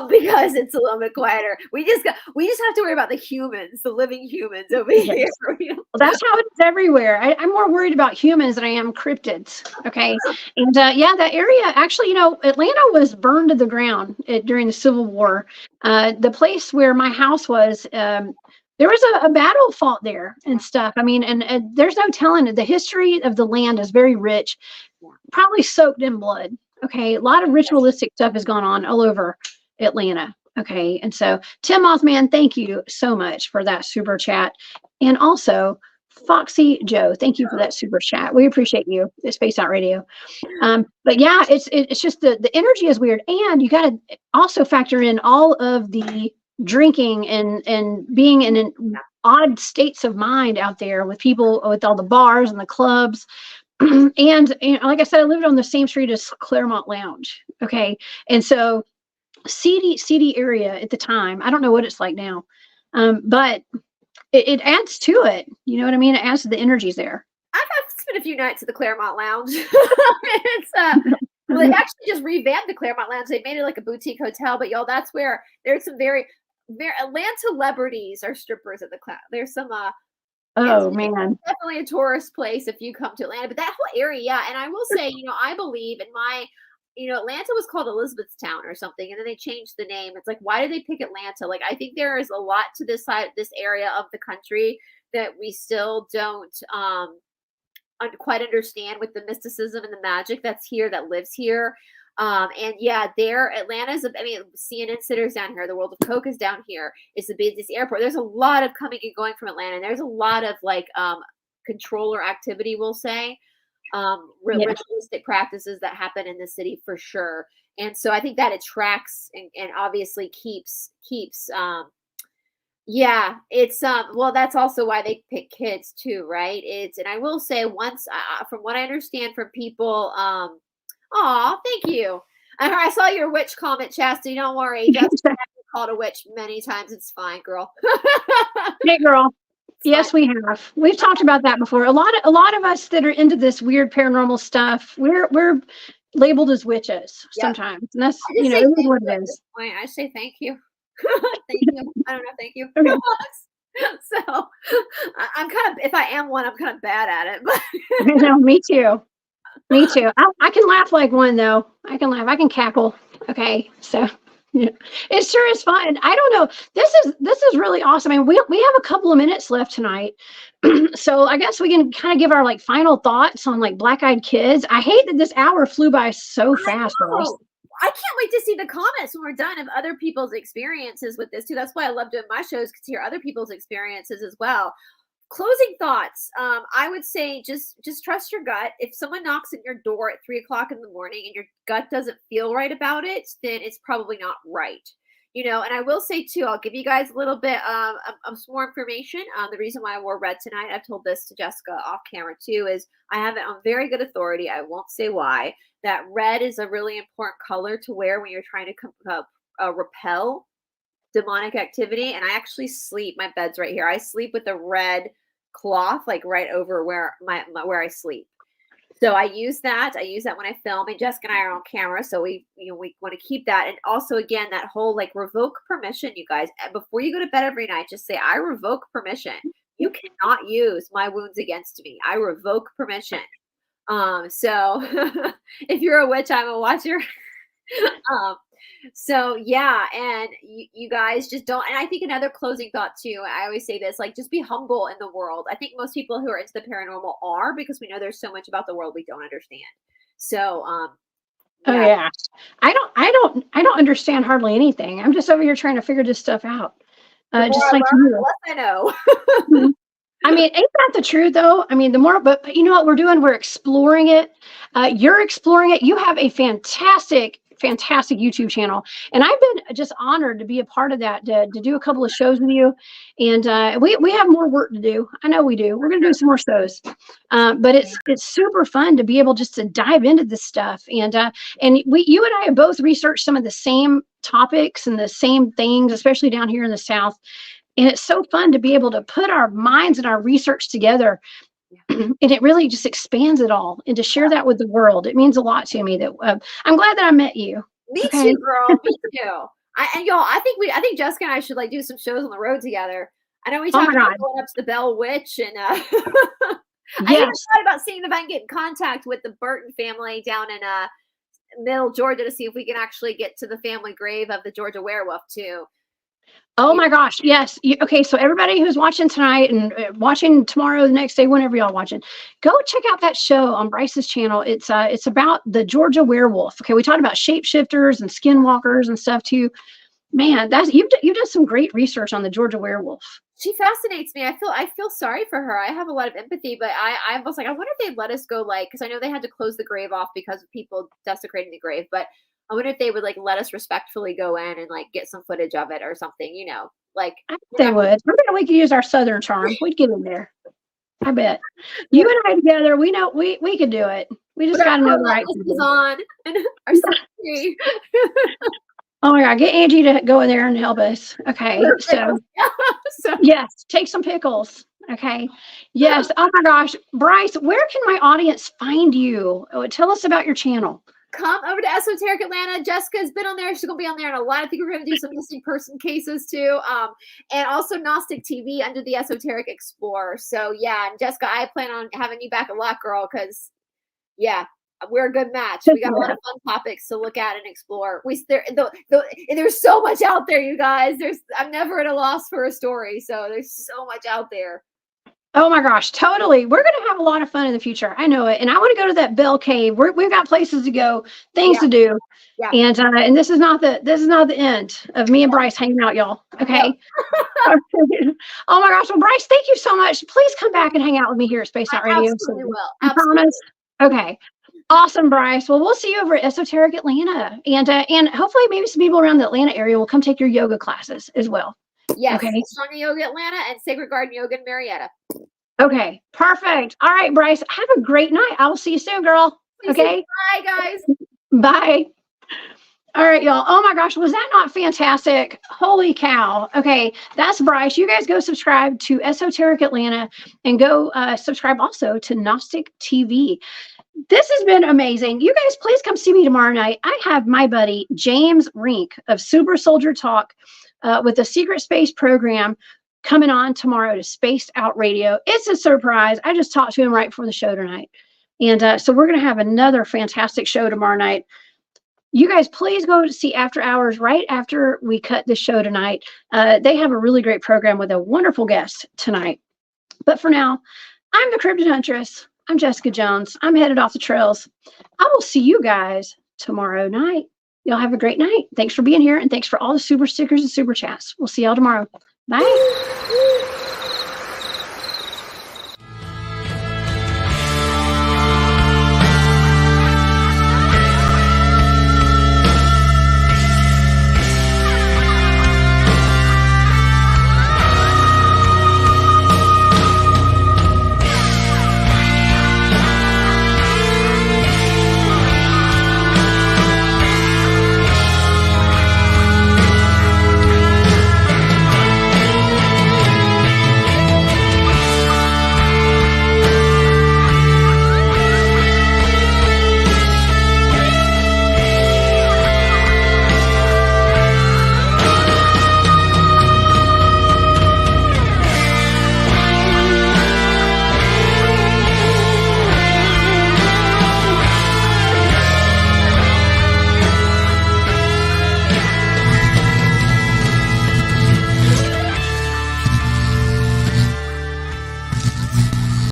Speaker 2: because it's a little bit quieter. We just have to worry about the humans, the living humans over here.
Speaker 1: Well, that's how it is everywhere. I'm more worried about humans than I am cryptids. Okay. And that area actually, Atlanta was burned to the ground during the Civil War. The place where my house was, there was a battle fought there and stuff. I mean, and there's no telling it. The history of the land is very rich, probably soaked in blood. Okay. A lot of ritualistic stuff has gone on all over Atlanta. Okay. And so Tim Mothman, thank you so much for that super chat. And also Foxy Joe, thank you for that super chat. We appreciate you at Space Out Radio. But yeah, it's just the energy is weird. And you got to also factor in all of the drinking and being in an odd states of mind out there with people, with all the bars and the clubs. And like I said, I lived on the same street as Claremont Lounge. Okay. And so seedy area at the time. I don't know what it's like now. But it adds to it. You know what I mean? It adds to the energies there.
Speaker 2: I've spent a few nights at the Claremont Lounge. Well, they actually just revamped the Claremont Lounge. They made it like a boutique hotel, but y'all, that's where there's some very Atlanta celebrities are strippers at the Clown. There's some
Speaker 1: man,
Speaker 2: definitely a tourist place if you come to Atlanta, but that whole area, yeah. And I will say, I believe in my, Atlanta was called Elizabethtown or something, and then they changed the name. It's like, why did they pick Atlanta? Like, I think there is a lot to this area of the country that we still don't quite understand with the mysticism and the magic that's here, that lives here. And yeah, Atlanta's, CNN Sitter's down here. The World of Coke is down here. It's the busiest airport. There's a lot of coming and going from Atlanta. And there's a lot of like controller activity, we'll say, ritualistic practices that happen in the city for sure. And so I think that attracts and obviously keeps it's well, that's also why they pick kids too, right? And I will say once, from what I understand from people, aw, thank you. I saw your witch comment, Chastity. Don't worry. Just called a witch many times. It's fine, girl.
Speaker 1: Hey, girl. Yes, we have. We've talked about that before. A lot of us that are into this weird paranormal stuff, we're labeled as witches sometimes. And that's what it is.
Speaker 2: I say thank you. Thank you. I don't know. Thank you.
Speaker 1: Okay.
Speaker 2: So I'm kind of, if I am one, I'm kind of bad at it. But
Speaker 1: me too. Me too. I can laugh like one though. I can laugh. I can cackle. Okay. So yeah, it sure is fun. I don't know. This is really awesome. I mean, we have a couple of minutes left tonight. So I guess we can kind of give our like final thoughts on like Black-Eyed Kids. I hate that this hour flew by so fast.
Speaker 2: I can't wait to see the comments when we're done of other people's experiences with this too. That's why I love doing my shows, to hear other people's experiences as well. Closing thoughts. I would say just trust your gut. If someone knocks at your door at 3:00 in the morning and your gut doesn't feel right about it, then it's probably not right. And I will say too, I'll give you guys a little bit of some more information. The reason why I wore red tonight, I've told this to Jessica off camera too, is I have it on very good authority. I won't say why, that red is a really important color to wear when you're trying to repel demonic activity. And I actually sleep, my bed's right here. I sleep with a red cloth, like right over where where I sleep. So I use that. I use that when I film, and Jessica and I are on camera. So we want to keep that. And also, again, that whole like revoke permission, you guys, before you go to bed every night, just say, I revoke permission. You cannot use my wounds against me. I revoke permission. So if you're a witch, I'm a watcher. So yeah, and you guys just don't, and I think another closing thought too, I always say this, like, just be humble in the world. I think most people who are into the paranormal are, because we know there's so much about the world we don't understand. So
Speaker 1: oh yeah, I don't understand hardly anything. I'm just over here trying to figure this stuff out. Just like you.
Speaker 2: The less I know.
Speaker 1: I mean, ain't that the truth though? I mean, the more, but you know what we're doing? We're exploring it. You're exploring it. You have a fantastic YouTube channel. And I've been just honored to be a part of that, to do a couple of shows with you. And we have more work to do. I know we do. We're going to do some more shows. But it's super fun to be able just to dive into this stuff. And you and I have both researched some of the same topics and the same things, especially down here in the South. And it's so fun to be able to put our minds and our research together. And it really just expands it all, and to share that with the world. It means a lot to me that I'm glad that I met you.
Speaker 2: Me too, girl. Me too. And y'all, I think Jessica and I should like do some shows on the road together. I know we talked about going up to the Bell Witch, and I even thought about seeing if I can get in contact with the Burton family down in Middle Georgia to see if we can actually get to the family grave of the Georgia werewolf too.
Speaker 1: Oh my gosh. Yes. Okay. So everybody who's watching tonight and watching tomorrow, the next day, whenever y'all watching, go check out that show on Bryce's channel. It's about the Georgia werewolf. Okay. We talked about shapeshifters and skinwalkers and stuff too. Man, you've done some great research on the Georgia werewolf.
Speaker 2: She fascinates me. I feel sorry for her. I have a lot of empathy, but I was like, I wonder if they'd let us go, like, because I know they had to close the grave off because of people desecrating the grave, but I wonder if they would like let us respectfully go in and like get some footage of it or something, you know, like
Speaker 1: I think they would. I bet we could use our Southern charm. We'd get in there. I bet. You and I together, we know we could do it. We just got to know the right
Speaker 2: people. On and our secretary.
Speaker 1: Oh my God, get Angie to go in there and help us. Okay. So yes, take some pickles. Okay. Yes. Oh my gosh. Bryce, where can my audience find you? Tell us about your channel.
Speaker 2: Come over to Esoteric Atlanta. Jessica's been on there. She's going to be on there in a lot. I think we're going to do some missing person cases too. And also Gnostic TV under the Esoteric Explorer. So yeah, and Jessica, I plan on having you back a lot, girl, because yeah, we're a good match. We got a lot of fun topics to look at and explore. There's so much out there, you guys. I'm never at a loss for a story. So there's so much out there.
Speaker 1: Oh my gosh, totally. We're going to have a lot of fun in the future. I know it. And I want to go to that Bell Cave. We've got places to go, things to do. Yeah. And this is not the end of me and Bryce hanging out, y'all. Okay. Oh my gosh. Well, Bryce, thank you so much. Please come back and hang out with me here at Space Out Radio.
Speaker 2: Absolutely will.
Speaker 1: Absolutely. Promise? Okay. Awesome, Bryce. Well, we'll see you over at Esoteric Atlanta. And hopefully maybe some people around the Atlanta area will come take your yoga classes as well.
Speaker 2: Yes. Okay. Ashtanga Yoga Atlanta and Sacred Garden Yoga in Marietta.
Speaker 1: Okay. Perfect. All right, Bryce. Have a great night. I will see you soon, girl. Okay.
Speaker 2: Bye, guys.
Speaker 1: Bye. All right, y'all. Oh my gosh, was that not fantastic? Holy cow. Okay, that's Bryce. You guys go subscribe to Esoteric Atlanta and go subscribe also to Gnostic TV. This has been amazing. You guys, please come see me tomorrow night. I have my buddy James Rink of Super Soldier Talk with the Secret Space program coming on tomorrow to Spaced Out Radio. It's a surprise. I just talked to him right before the show tonight. And so we're going to have another fantastic show tomorrow night. You guys, please go to see After Hours right after we cut the show tonight. They have a really great program with a wonderful guest tonight. But for now, I'm the Cryptid Huntress. I'm Jessica Jones. I'm headed off the trails. I will see you guys tomorrow night. Y'all have a great night. Thanks for being here, and thanks for all the super stickers and super chats. We'll see y'all tomorrow. Bye.